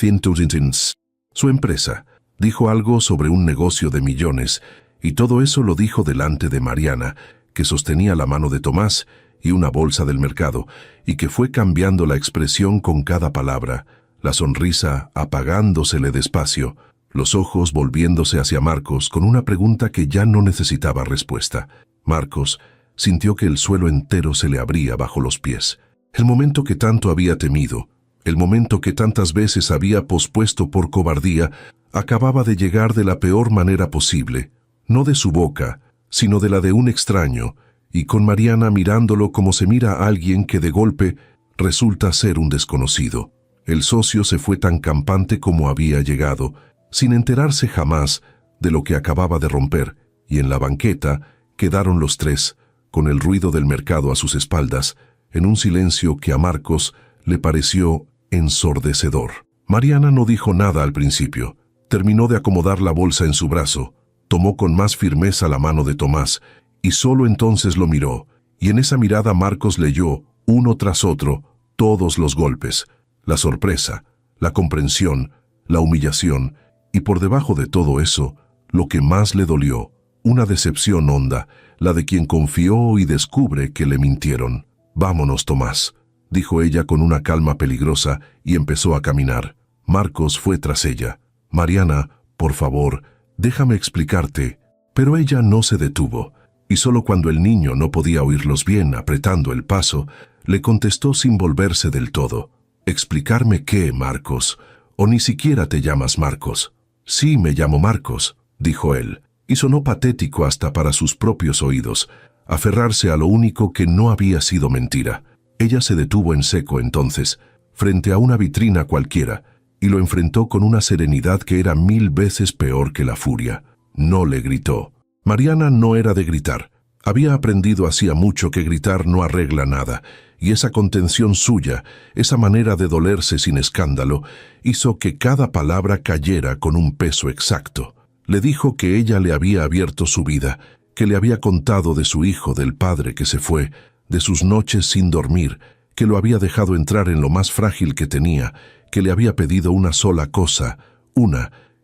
su empresa, dijo algo sobre un negocio de millones, y todo eso lo dijo delante de Mariana, que sostenía la mano de Tomás y una bolsa del mercado, y que fue cambiando la expresión con cada palabra, la sonrisa apagándosele despacio, los ojos volviéndose hacia Marcos con una pregunta que ya no necesitaba respuesta. Marcos sintió que el suelo entero se le abría bajo los pies. El momento que tanto había temido, el momento que tantas veces había pospuesto por cobardía, acababa de llegar de la peor manera posible, no de su boca, sino de la de un extraño, y con Mariana mirándolo como se mira a alguien que de golpe resulta ser un desconocido. El socio se fue tan campante como había llegado, sin enterarse jamás de lo que acababa de romper, y en la banqueta quedaron los tres, con el ruido del mercado a sus espaldas, en un silencio que a Marcos le pareció ensordecedor. Mariana no dijo nada al principio. Terminó de acomodar la bolsa en su brazo, tomó con más firmeza la mano de Tomás, y solo entonces lo miró, y en esa mirada Marcos leyó, uno tras otro, todos los golpes, la sorpresa, la comprensión, la humillación, y por debajo de todo eso, lo que más le dolió, una decepción honda, la de quien confió y descubre que le mintieron. «Vámonos, Tomás», dijo ella con una calma peligrosa y empezó a caminar. Marcos fue tras ella. «Mariana, por favor, déjame explicarte». Pero ella no se detuvo, y solo cuando el niño no podía oírlos bien apretando el paso, le contestó sin volverse del todo. «¿Explicarme qué, Marcos? ¿O ni siquiera te llamas Marcos?» «Sí, me llamo Marcos», dijo él, y sonó patético hasta para sus propios oídos, aferrarse a lo único que no había sido mentira. Ella se detuvo en seco entonces, frente a una vitrina cualquiera, y lo enfrentó con una serenidad que era 1000 veces peor que la furia. No le gritó. Mariana no era de gritar. Había aprendido hacía mucho que gritar no arregla nada, y esa contención suya, esa manera de dolerse sin escándalo, hizo que cada palabra cayera con un peso exacto. Le dijo que ella le había abierto su vida, que le había contado de su hijo, del padre que se fue, de sus noches sin dormir, que lo había dejado entrar en lo más frágil que tenía, que le había pedido una sola cosa,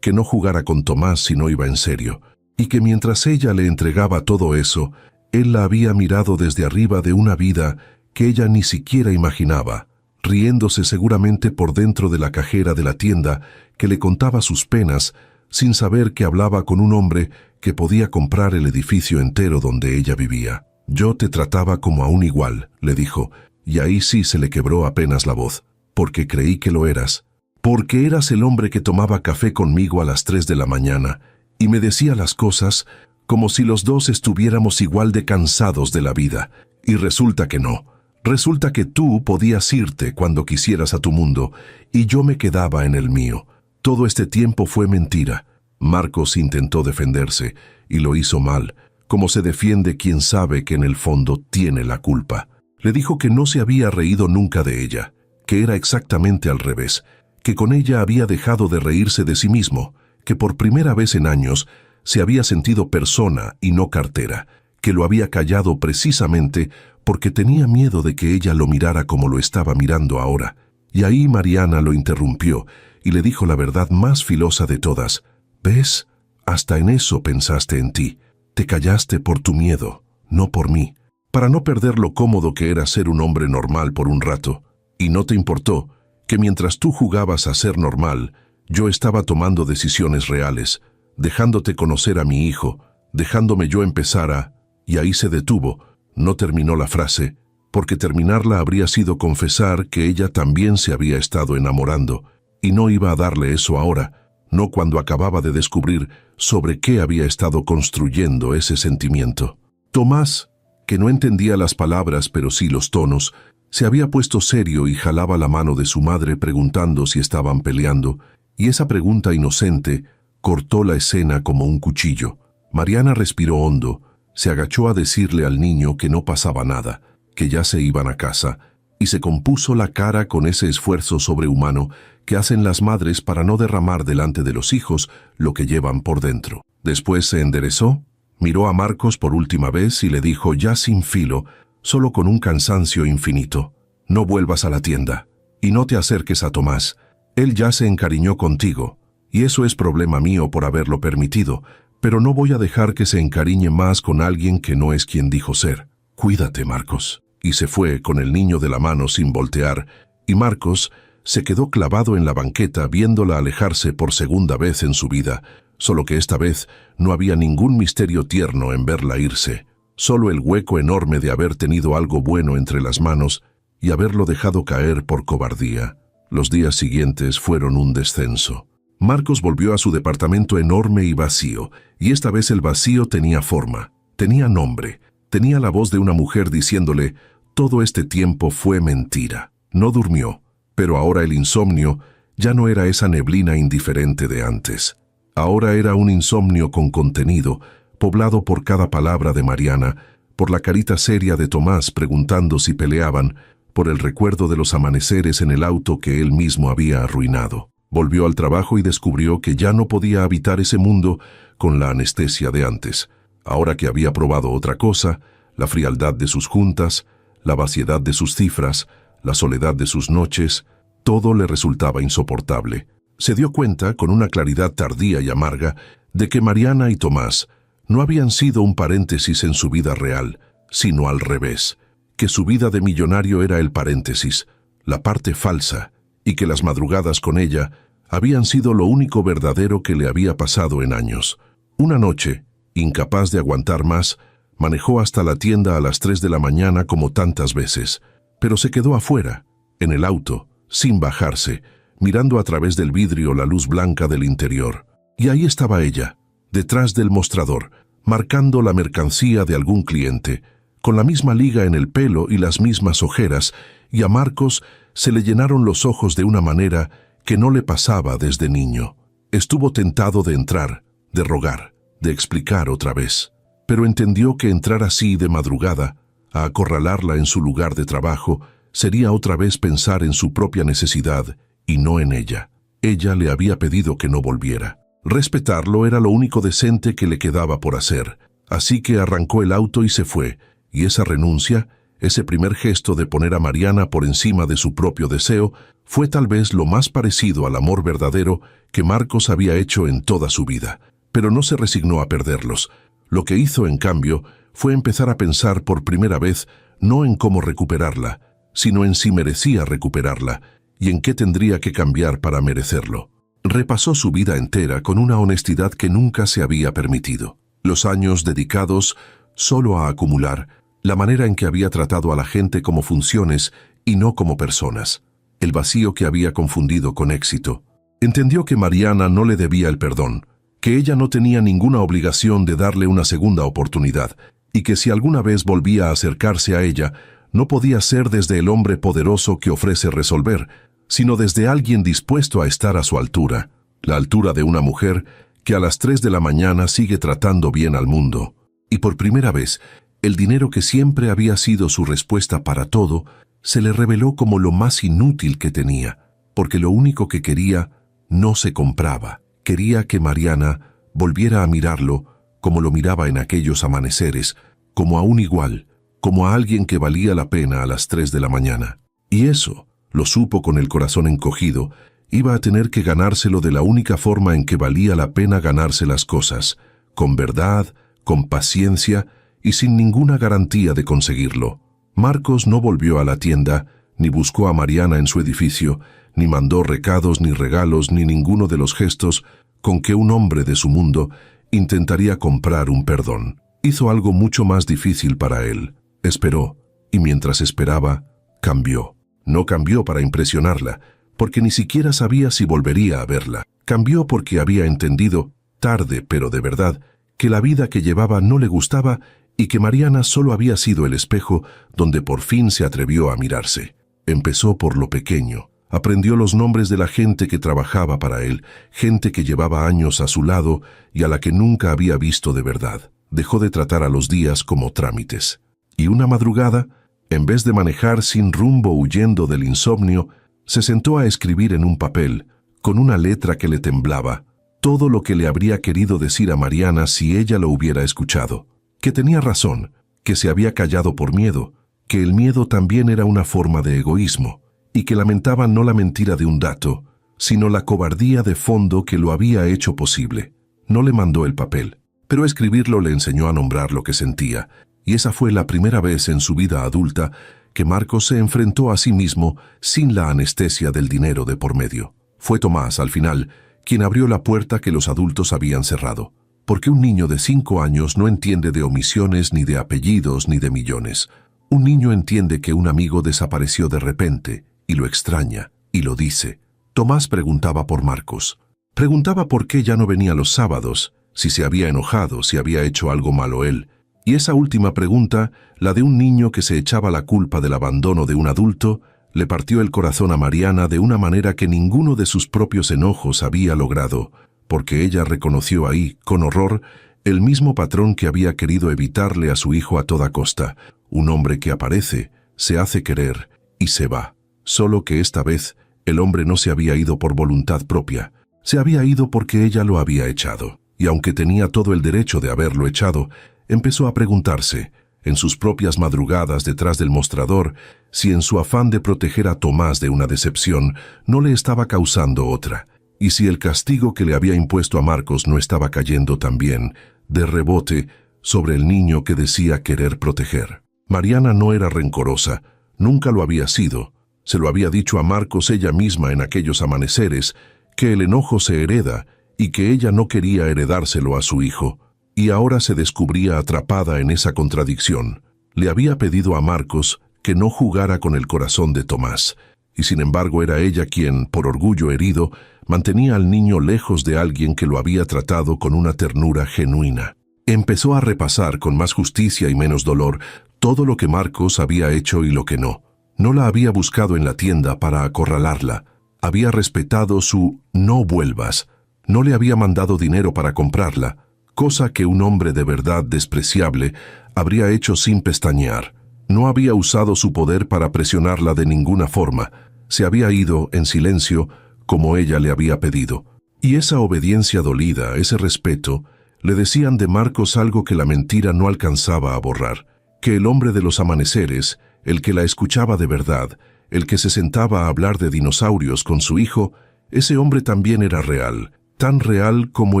que no jugara con Tomás si no iba en serio, y que mientras ella le entregaba todo eso, él la había mirado desde arriba de una vida que ella ni siquiera imaginaba, riéndose seguramente por dentro de la cajera de la tienda que le contaba sus penas, sin saber que hablaba con un hombre que podía comprar el edificio entero donde ella vivía. «Yo te trataba como a un igual», le dijo, y ahí sí se le quebró apenas la voz, «porque creí que lo eras, porque eras el hombre que tomaba café conmigo a las 3 de la mañana y me decía las cosas como si los dos estuviéramos igual de cansados de la vida, y resulta que no. Resulta que tú podías irte cuando quisieras a tu mundo y yo me quedaba en el mío. Todo este tiempo fue mentira». Marcos intentó defenderse y lo hizo mal, cómo se defiende quien sabe que en el fondo tiene la culpa. Le dijo que no se había reído nunca de ella, que era exactamente al revés, que con ella había dejado de reírse de sí mismo, que por primera vez en años se había sentido persona y no cartera, que lo había callado precisamente porque tenía miedo de que ella lo mirara como lo estaba mirando ahora. Y ahí Mariana lo interrumpió y le dijo la verdad más filosa de todas. ¿Ves? Hasta en eso pensaste en ti. Te callaste por tu miedo, no por mí, para no perder lo cómodo que era ser un hombre normal por un rato. Y no te importó que mientras tú jugabas a ser normal, yo estaba tomando decisiones reales, dejándote conocer a mi hijo, dejándome yo empezar a... Y ahí se detuvo, no terminó la frase, porque terminarla habría sido confesar que ella también se había estado enamorando, y no iba a darle eso ahora, no cuando acababa de descubrir sobre qué había estado construyendo ese sentimiento. Tomás, que no entendía las palabras pero sí los tonos, se había puesto serio y jalaba la mano de su madre preguntando si estaban peleando, y esa pregunta inocente cortó la escena como un cuchillo. Mariana respiró hondo, se agachó a decirle al niño que no pasaba nada, que ya se iban a casa, y se compuso la cara con ese esfuerzo sobrehumano que hacen las madres para no derramar delante de los hijos lo que llevan por dentro. Después se enderezó, miró a Marcos por última vez y le dijo ya sin filo, solo con un cansancio infinito: no vuelvas a la tienda, y no te acerques a Tomás. Él ya se encariñó contigo, y eso es problema mío por haberlo permitido, pero no voy a dejar que se encariñe más con alguien que no es quien dijo ser. Cuídate, Marcos. Y se fue con el niño de la mano sin voltear, y Marcos se quedó clavado en la banqueta viéndola alejarse por segunda vez en su vida, solo que esta vez no había ningún misterio tierno en verla irse, solo el hueco enorme de haber tenido algo bueno entre las manos y haberlo dejado caer por cobardía. Los días siguientes fueron un descenso. Marcos volvió a su departamento enorme y vacío, y esta vez el vacío tenía forma, tenía nombre, tenía la voz de una mujer diciéndole: todo este tiempo fue mentira. No durmió, pero ahora el insomnio ya no era esa neblina indiferente de antes. Ahora era un insomnio con contenido, poblado por cada palabra de Mariana, por la carita seria de Tomás preguntando si peleaban, por el recuerdo de los amaneceres en el auto que él mismo había arruinado. Volvió al trabajo y descubrió que ya no podía habitar ese mundo con la anestesia de antes. Ahora que había probado otra cosa, la frialdad de sus juntas, la vaciedad de sus cifras, la soledad de sus noches, todo le resultaba insoportable. Se dio cuenta, con una claridad tardía y amarga, de que Mariana y Tomás no habían sido un paréntesis en su vida real, sino al revés, que su vida de millonario era el paréntesis, la parte falsa, y que las madrugadas con ella habían sido lo único verdadero que le había pasado en años. Una noche, incapaz de aguantar más, manejó hasta la tienda a las 3 de la mañana como tantas veces, pero se quedó afuera, en el auto, sin bajarse, mirando a través del vidrio la luz blanca del interior. Y ahí estaba ella, detrás del mostrador, marcando la mercancía de algún cliente, con la misma liga en el pelo y las mismas ojeras, y a Marcos se le llenaron los ojos de una manera que no le pasaba desde niño. Estuvo tentado de entrar, de rogar, de explicar otra vez, pero entendió que entrar así de madrugada, a acorralarla en su lugar de trabajo, sería otra vez pensar en su propia necesidad y no en ella. Ella le había pedido que no volviera. Respetarlo era lo único decente que le quedaba por hacer, así que arrancó el auto y se fue, y esa renuncia, ese primer gesto de poner a Mariana por encima de su propio deseo, fue tal vez lo más parecido al amor verdadero que Marcos había hecho en toda su vida. Pero no se resignó a perderlos. Lo que hizo, en cambio, fue empezar a pensar por primera vez no en cómo recuperarla, sino en si merecía recuperarla y en qué tendría que cambiar para merecerlo. Repasó su vida entera con una honestidad que nunca se había permitido. Los años dedicados solo a acumular, la manera en que había tratado a la gente como funciones y no como personas, el vacío que había confundido con éxito. Entendió que Mariana no le debía el perdón, que ella no tenía ninguna obligación de darle una segunda oportunidad, y que si alguna vez volvía a acercarse a ella, no podía ser desde el hombre poderoso que ofrece resolver, sino desde alguien dispuesto a estar a su altura, la altura de una mujer que a las 3 de la mañana sigue tratando bien al mundo. Y por primera vez, el dinero que siempre había sido su respuesta para todo, se le reveló como lo más inútil que tenía, porque lo único que quería no se compraba. Quería que Mariana volviera a mirarlo como lo miraba en aquellos amaneceres, como a un igual, como a alguien que valía la pena a las 3 de la mañana. Y eso, lo supo con el corazón encogido, iba a tener que ganárselo de la única forma en que valía la pena ganarse las cosas, con verdad, con paciencia y sin ninguna garantía de conseguirlo. Marcos no volvió a la tienda, ni buscó a Mariana en su edificio, ni mandó recados ni regalos ni ninguno de los gestos con que un hombre de su mundo intentaría comprar un perdón. Hizo algo mucho más difícil para él. Esperó, y mientras esperaba, cambió. No cambió para impresionarla, porque ni siquiera sabía si volvería a verla. Cambió porque había entendido, tarde pero de verdad, que la vida que llevaba no le gustaba y que Mariana solo había sido el espejo donde por fin se atrevió a mirarse. Empezó por lo pequeño. Aprendió los nombres de la gente que trabajaba para él, gente que llevaba años a su lado y a la que nunca había visto de verdad. Dejó de tratar a los días como trámites. Y una madrugada, en vez de manejar sin rumbo huyendo del insomnio, se sentó a escribir en un papel, con una letra que le temblaba, todo lo que le habría querido decir a Mariana si ella lo hubiera escuchado. Que tenía razón, que se había callado por miedo, que el miedo también era una forma de egoísmo, y que lamentaba no la mentira de un dato, sino la cobardía de fondo que lo había hecho posible. No le mandó el papel, pero escribirlo le enseñó a nombrar lo que sentía, y esa fue la primera vez en su vida adulta que Marcos se enfrentó a sí mismo sin la anestesia del dinero de por medio. Fue Tomás, al final, quien abrió la puerta que los adultos habían cerrado. Porque un niño de 5 años no entiende de omisiones, ni de apellidos, ni de millones. Un niño entiende que un amigo desapareció de repente, y lo extraña, y lo dice. Tomás preguntaba por Marcos. Preguntaba por qué ya no venía los sábados, si se había enojado, si había hecho algo malo él. Y esa última pregunta, la de un niño que se echaba la culpa del abandono de un adulto, le partió el corazón a Mariana de una manera que ninguno de sus propios enojos había logrado, porque ella reconoció ahí, con horror, el mismo patrón que había querido evitarle a su hijo a toda costa, un hombre que aparece, se hace querer y se va. Solo que esta vez el hombre no se había ido por voluntad propia, se había ido porque ella lo había echado. Y aunque tenía todo el derecho de haberlo echado, empezó a preguntarse, en sus propias madrugadas detrás del mostrador, si en su afán de proteger a Tomás de una decepción no le estaba causando otra, y si el castigo que le había impuesto a Marcos no estaba cayendo también, de rebote, sobre el niño que decía querer proteger. Mariana no era rencorosa, nunca lo había sido. Se lo había dicho a Marcos ella misma en aquellos amaneceres, que el enojo se hereda y que ella no quería heredárselo a su hijo. Y ahora se descubría atrapada en esa contradicción. Le había pedido a Marcos que no jugara con el corazón de Tomás, y sin embargo era ella quien, por orgullo herido, mantenía al niño lejos de alguien que lo había tratado con una ternura genuina. Empezó a repasar con más justicia y menos dolor todo lo que Marcos había hecho y lo que no. No la había buscado en la tienda para acorralarla. Había respetado su «no vuelvas». No le había mandado dinero para comprarla, cosa que un hombre de verdad despreciable habría hecho sin pestañear. No había usado su poder para presionarla de ninguna forma. Se había ido en silencio, como ella le había pedido. Y esa obediencia dolida, ese respeto, le decían de Marcos algo que la mentira no alcanzaba a borrar, que el hombre de los amaneceres, el que la escuchaba de verdad, el que se sentaba a hablar de dinosaurios con su hijo, ese hombre también era real, tan real como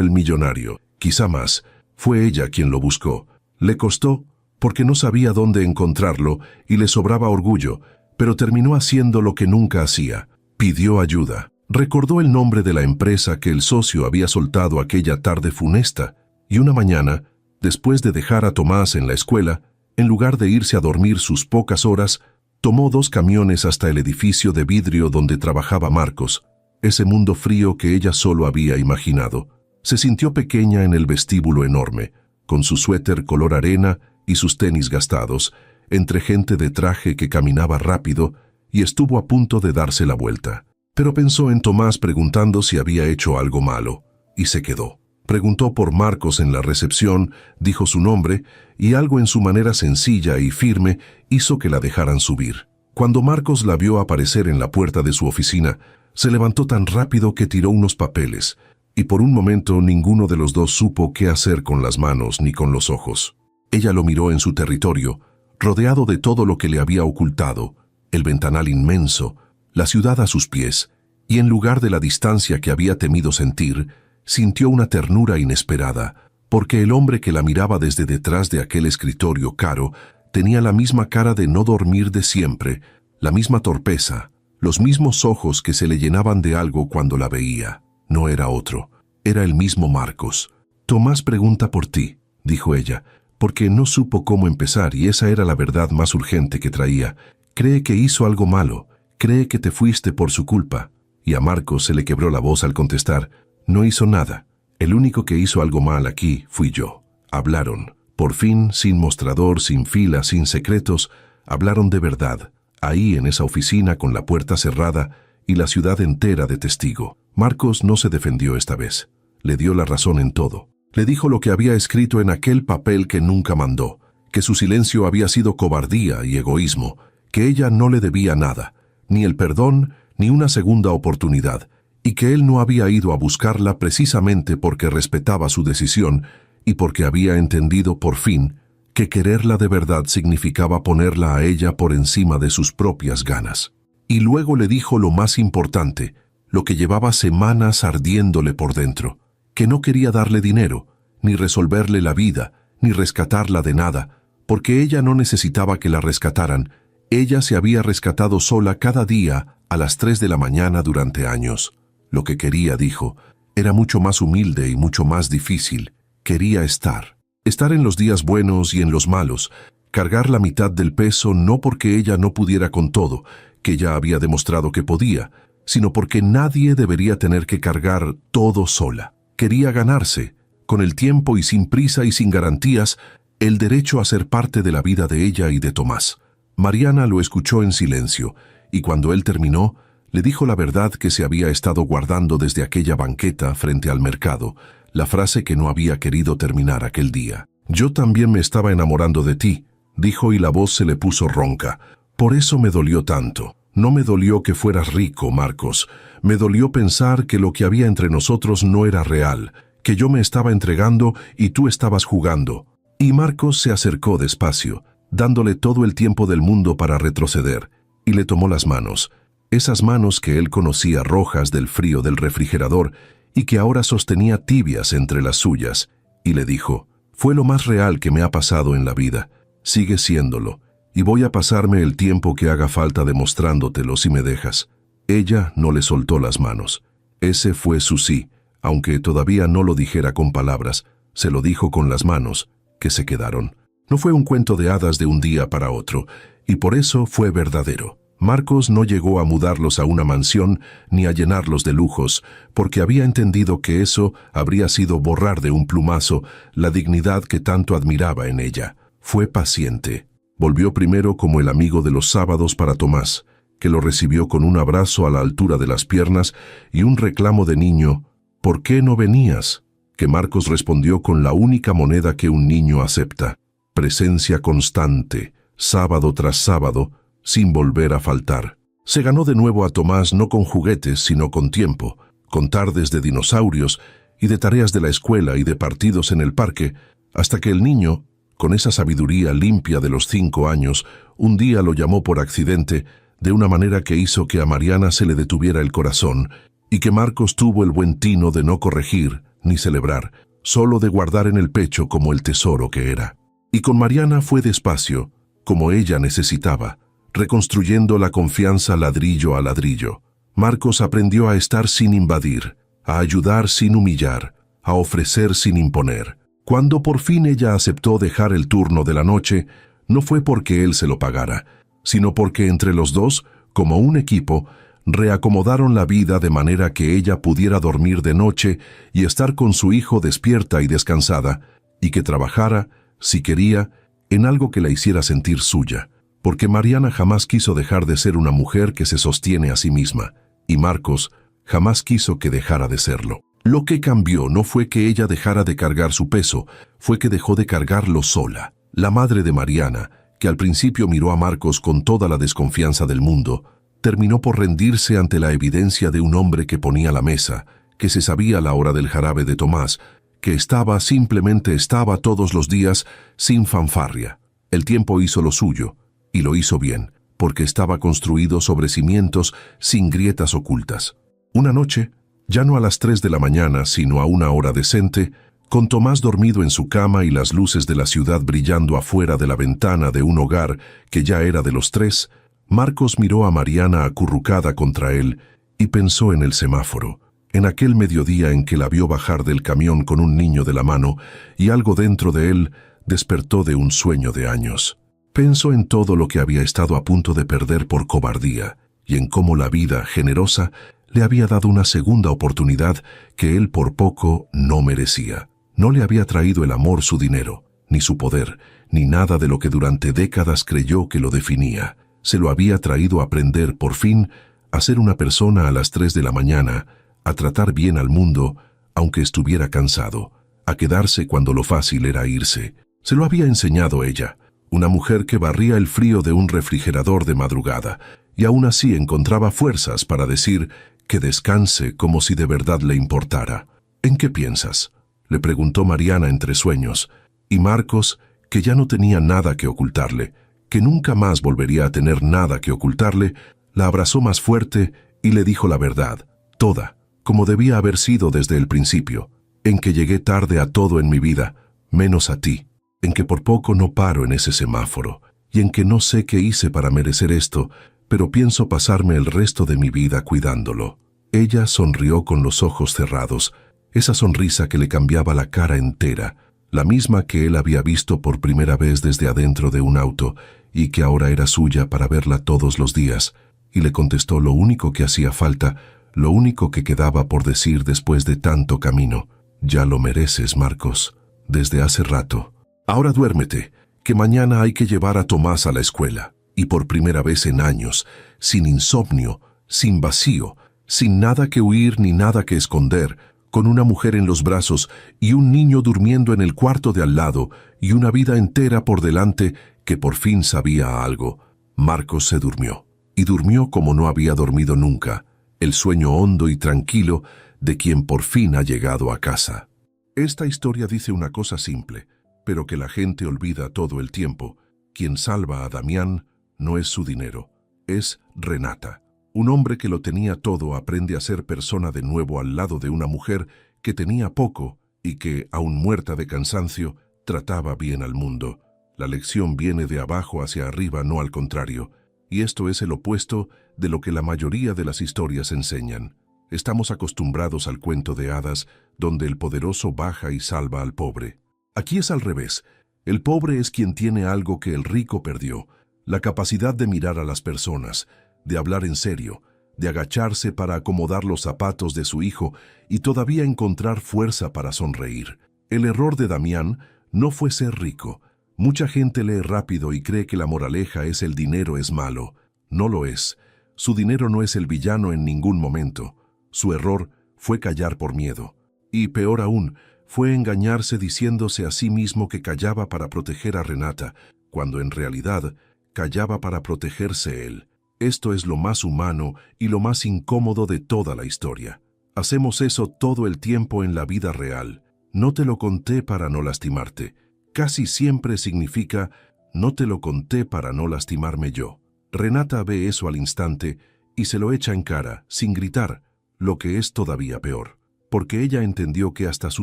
el millonario, quizá más. Fue ella quien lo buscó. Le costó, porque no sabía dónde encontrarlo y le sobraba orgullo, pero terminó haciendo lo que nunca hacía. Pidió ayuda. Recordó el nombre de la empresa que el socio había soltado aquella tarde funesta, y una mañana, después de dejar a Tomás en la escuela, en lugar de irse a dormir sus pocas horas, tomó 2 camiones hasta el edificio de vidrio donde trabajaba Marcos, ese mundo frío que ella solo había imaginado. Se sintió pequeña en el vestíbulo enorme, con su suéter color arena y sus tenis gastados, entre gente de traje que caminaba rápido, y estuvo a punto de darse la vuelta. Pero pensó en Tomás preguntando si había hecho algo malo, y se quedó. Preguntó por Marcos en la recepción, dijo su nombre, y algo en su manera sencilla y firme hizo que la dejaran subir. Cuando Marcos la vio aparecer en la puerta de su oficina, se levantó tan rápido que tiró unos papeles, y por un momento ninguno de los dos supo qué hacer con las manos ni con los ojos. Ella lo miró en su territorio, rodeado de todo lo que le había ocultado, el ventanal inmenso, la ciudad a sus pies, y en lugar de la distancia que había temido sentir, sintió una ternura inesperada, porque el hombre que la miraba desde detrás de aquel escritorio caro tenía la misma cara de no dormir de siempre, la misma torpeza, los mismos ojos que se le llenaban de algo cuando la veía. No era otro, era el mismo Marcos. «Tomás pregunta por ti», dijo ella, porque no supo cómo empezar y esa era la verdad más urgente que traía. «Cree que hizo algo malo, cree que te fuiste por su culpa». Y a Marcos se le quebró la voz al contestar: «No hizo nada. El único que hizo algo mal aquí fui yo». Hablaron. Por fin, sin mostrador, sin fila, sin secretos, hablaron de verdad, ahí en esa oficina con la puerta cerrada y la ciudad entera de testigo. Marcos no se defendió esta vez. Le dio la razón en todo. Le dijo lo que había escrito en aquel papel que nunca mandó, que su silencio había sido cobardía y egoísmo, que ella no le debía nada, ni el perdón ni una segunda oportunidad, y que él no había ido a buscarla precisamente porque respetaba su decisión y porque había entendido por fin que quererla de verdad significaba ponerla a ella por encima de sus propias ganas. Y luego le dijo lo más importante, lo que llevaba semanas ardiéndole por dentro, que no quería darle dinero, ni resolverle la vida, ni rescatarla de nada, porque ella no necesitaba que la rescataran. Ella se había rescatado sola cada día a las 3 de la mañana durante años. Lo que quería, dijo, era mucho más humilde y mucho más difícil. Quería estar en los días buenos y en los malos, cargar la mitad del peso no porque ella no pudiera con todo, que ya había demostrado que podía, sino porque nadie debería tener que cargar todo sola. Quería ganarse, con el tiempo y sin prisa y sin garantías, el derecho a ser parte de la vida de ella y de Tomás. Mariana lo escuchó en silencio, y cuando él terminó, le dijo la verdad que se había estado guardando desde aquella banqueta frente al mercado, la frase que no había querido terminar aquel día. «Yo también me estaba enamorando de ti», dijo, y la voz se le puso ronca. «Por eso me dolió tanto. No me dolió que fueras rico, Marcos. Me dolió pensar que lo que había entre nosotros no era real, que yo me estaba entregando y tú estabas jugando». Y Marcos se acercó despacio, dándole todo el tiempo del mundo para retroceder, y le tomó las manos, esas manos que él conocía rojas del frío del refrigerador y que ahora sostenía tibias entre las suyas, y le dijo: «Fue lo más real que me ha pasado en la vida. Sigue siéndolo, y voy a pasarme el tiempo que haga falta demostrándotelo si me dejas». Ella no le soltó las manos. Ese fue su sí, aunque todavía no lo dijera con palabras, se lo dijo con las manos, que se quedaron. No fue un cuento de hadas de un día para otro, y por eso fue verdadero. Marcos no llegó a mudarlos a una mansión ni a llenarlos de lujos, porque había entendido que eso habría sido borrar de un plumazo la dignidad que tanto admiraba en ella. Fue paciente. Volvió primero como el amigo de los sábados para Tomás, que lo recibió con un abrazo a la altura de las piernas y un reclamo de niño: «¿Por qué no venías?», que Marcos respondió con la única moneda que un niño acepta: presencia constante, sábado tras sábado, sin volver a faltar. Se ganó de nuevo a Tomás no con juguetes, sino con tiempo, con tardes de dinosaurios y de tareas de la escuela y de partidos en el parque, hasta que el niño, con esa sabiduría limpia de los 5 años, un día lo llamó por accidente, de una manera que hizo que a Mariana se le detuviera el corazón, y que Marcos tuvo el buen tino de no corregir ni celebrar, solo de guardar en el pecho como el tesoro que era. Y con Mariana fue despacio, como ella necesitaba, reconstruyendo la confianza ladrillo a ladrillo. Marcos aprendió a estar sin invadir, a ayudar sin humillar, a ofrecer sin imponer. Cuando por fin ella aceptó dejar el turno de la noche, no fue porque él se lo pagara, sino porque entre los dos, como un equipo, reacomodaron la vida de manera que ella pudiera dormir de noche y estar con su hijo despierta y descansada, y que trabajara, si quería, en algo que la hiciera sentir suya, porque Mariana jamás quiso dejar de ser una mujer que se sostiene a sí misma, y Marcos jamás quiso que dejara de serlo. Lo que cambió no fue que ella dejara de cargar su peso, fue que dejó de cargarlo sola. La madre de Mariana, que al principio miró a Marcos con toda la desconfianza del mundo, terminó por rendirse ante la evidencia de un hombre que ponía la mesa, que se sabía la hora del jarabe de Tomás, que simplemente estaba todos los días sin fanfarria. El tiempo hizo lo suyo, y lo hizo bien, porque estaba construido sobre cimientos sin grietas ocultas. Una noche, ya no a las 3 de la mañana, sino a una hora decente, con Tomás dormido en su cama y las luces de la ciudad brillando afuera de la ventana de un hogar que ya era de los tres, Marcos miró a Mariana acurrucada contra él y pensó en el semáforo, en aquel mediodía en que la vio bajar del camión con un niño de la mano y algo dentro de él despertó de un sueño de años. Pensó en todo lo que había estado a punto de perder por cobardía y en cómo la vida, generosa, le había dado una segunda oportunidad que él por poco no merecía. No le había traído el amor su dinero, ni su poder, ni nada de lo que durante décadas creyó que lo definía. Se lo había traído a aprender, por fin, a ser una persona a las 3 de la mañana, a tratar bien al mundo, aunque estuviera cansado, a quedarse cuando lo fácil era irse. Se lo había enseñado ella, una mujer que barría el frío de un refrigerador de madrugada, y aún así encontraba fuerzas para decir que descanse como si de verdad le importara. ¿En qué piensas?, le preguntó Mariana entre sueños, y Marcos, que ya no tenía nada que ocultarle, que nunca más volvería a tener nada que ocultarle, la abrazó más fuerte y le dijo la verdad, toda, como debía haber sido desde el principio, en que llegué tarde a todo en mi vida, menos a ti, en que por poco no paro en ese semáforo, y en que no sé qué hice para merecer esto, pero pienso pasarme el resto de mi vida cuidándolo. Ella sonrió con los ojos cerrados, esa sonrisa que le cambiaba la cara entera, la misma que él había visto por primera vez desde adentro de un auto y que ahora era suya para verla todos los días, y le contestó lo único que hacía falta, lo único que quedaba por decir después de tanto camino. Ya lo mereces, Marcos, desde hace rato. Ahora duérmete, que mañana hay que llevar a Tomás a la escuela, y por primera vez en años, sin insomnio, sin vacío, sin nada que huir ni nada que esconder, con una mujer en los brazos y un niño durmiendo en el cuarto de al lado y una vida entera por delante que por fin sabía algo. Marcos se durmió, y durmió como no había dormido nunca, el sueño hondo y tranquilo de quien por fin ha llegado a casa. Esta historia dice una cosa simple, pero que la gente olvida todo el tiempo. Quien salva a Damián no es su dinero, es Renata. Un hombre que lo tenía todo aprende a ser persona de nuevo al lado de una mujer que tenía poco y que, aun muerta de cansancio, trataba bien al mundo. La lección viene de abajo hacia arriba, no al contrario, y esto es el opuesto de lo que la mayoría de las historias enseñan. Estamos acostumbrados al cuento de hadas, donde el poderoso baja y salva al pobre. Aquí es al revés. El pobre es quien tiene algo que el rico perdió, la capacidad de mirar a las personas, de hablar en serio, de agacharse para acomodar los zapatos de su hijo y todavía encontrar fuerza para sonreír. El error de Damián no fue ser rico. Mucha gente lee rápido y cree que la moraleja es el dinero es malo. No lo es. Su dinero no es el villano en ningún momento. Su error fue callar por miedo. Y peor aún, fue engañarse diciéndose a sí mismo que callaba para proteger a Renata, cuando en realidad callaba para protegerse él. Esto es lo más humano y lo más incómodo de toda la historia. Hacemos eso todo el tiempo en la vida real. No te lo conté para no lastimarte. Casi siempre significa no te lo conté para no lastimarme yo. Renata ve eso al instante y se lo echa en cara, sin gritar, lo que es todavía peor, porque ella entendió que hasta su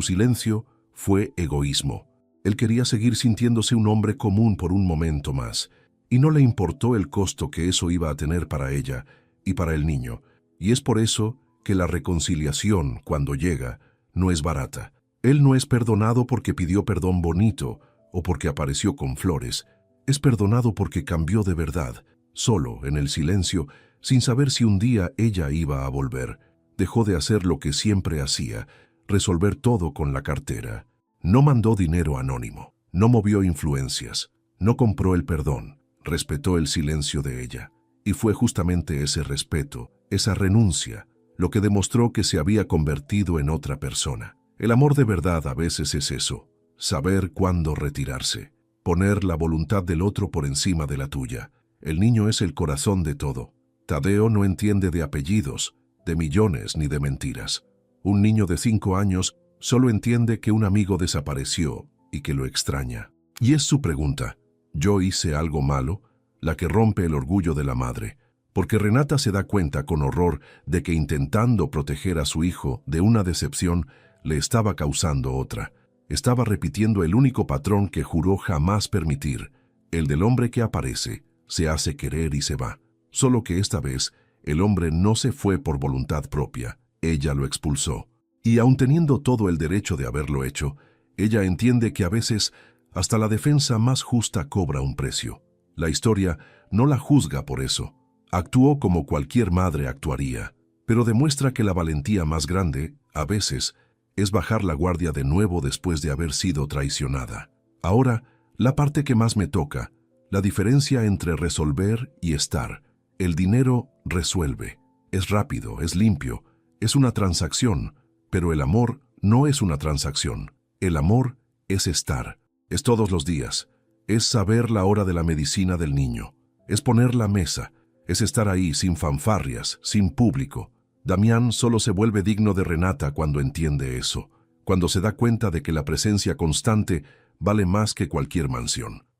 silencio fue egoísmo. Él quería seguir sintiéndose un hombre común por un momento más, y no le importó el costo que eso iba a tener para ella y para el niño, y es por eso que la reconciliación, cuando llega, no es barata. Él no es perdonado porque pidió perdón bonito o porque apareció con flores. Es perdonado porque cambió de verdad, solo, en el silencio, sin saber si un día ella iba a volver. Dejó de hacer lo que siempre hacía, resolver todo con la cartera. No mandó dinero anónimo, no movió influencias, no compró el perdón. Respetó el silencio de ella, y fue justamente ese respeto, esa renuncia, lo que demostró que se había convertido en otra persona. El amor de verdad a veces es eso, saber cuándo retirarse, poner la voluntad del otro por encima de la tuya. El niño es el corazón de todo. Tadeo no entiende de apellidos, de millones ni de mentiras. Un niño de 5 años solo entiende que un amigo desapareció y que lo extraña. Y es su pregunta: ¿yo hice algo malo?, la que rompe el orgullo de la madre, porque Renata se da cuenta con horror de que intentando proteger a su hijo de una decepción, le estaba causando otra. Estaba repitiendo el único patrón que juró jamás permitir, el del hombre que aparece, se hace querer y se va. Solo que esta vez, el hombre no se fue por voluntad propia, ella lo expulsó. Y aun teniendo todo el derecho de haberlo hecho, ella entiende que a veces hasta la defensa más justa cobra un precio. La historia no la juzga por eso. Actuó como cualquier madre actuaría, pero demuestra que la valentía más grande, a veces, es bajar la guardia de nuevo después de haber sido traicionada. Ahora, la parte que más me toca, la diferencia entre resolver y estar. El dinero resuelve. Es rápido, es limpio, es una transacción, pero el amor no es una transacción. El amor es estar. Es todos los días. Es saber la hora de la medicina del niño. Es poner la mesa. Es estar ahí sin fanfarrias, sin público. Damián solo se vuelve digno de Renata cuando entiende eso, cuando se da cuenta de que la presencia constante vale más que cualquier mansión.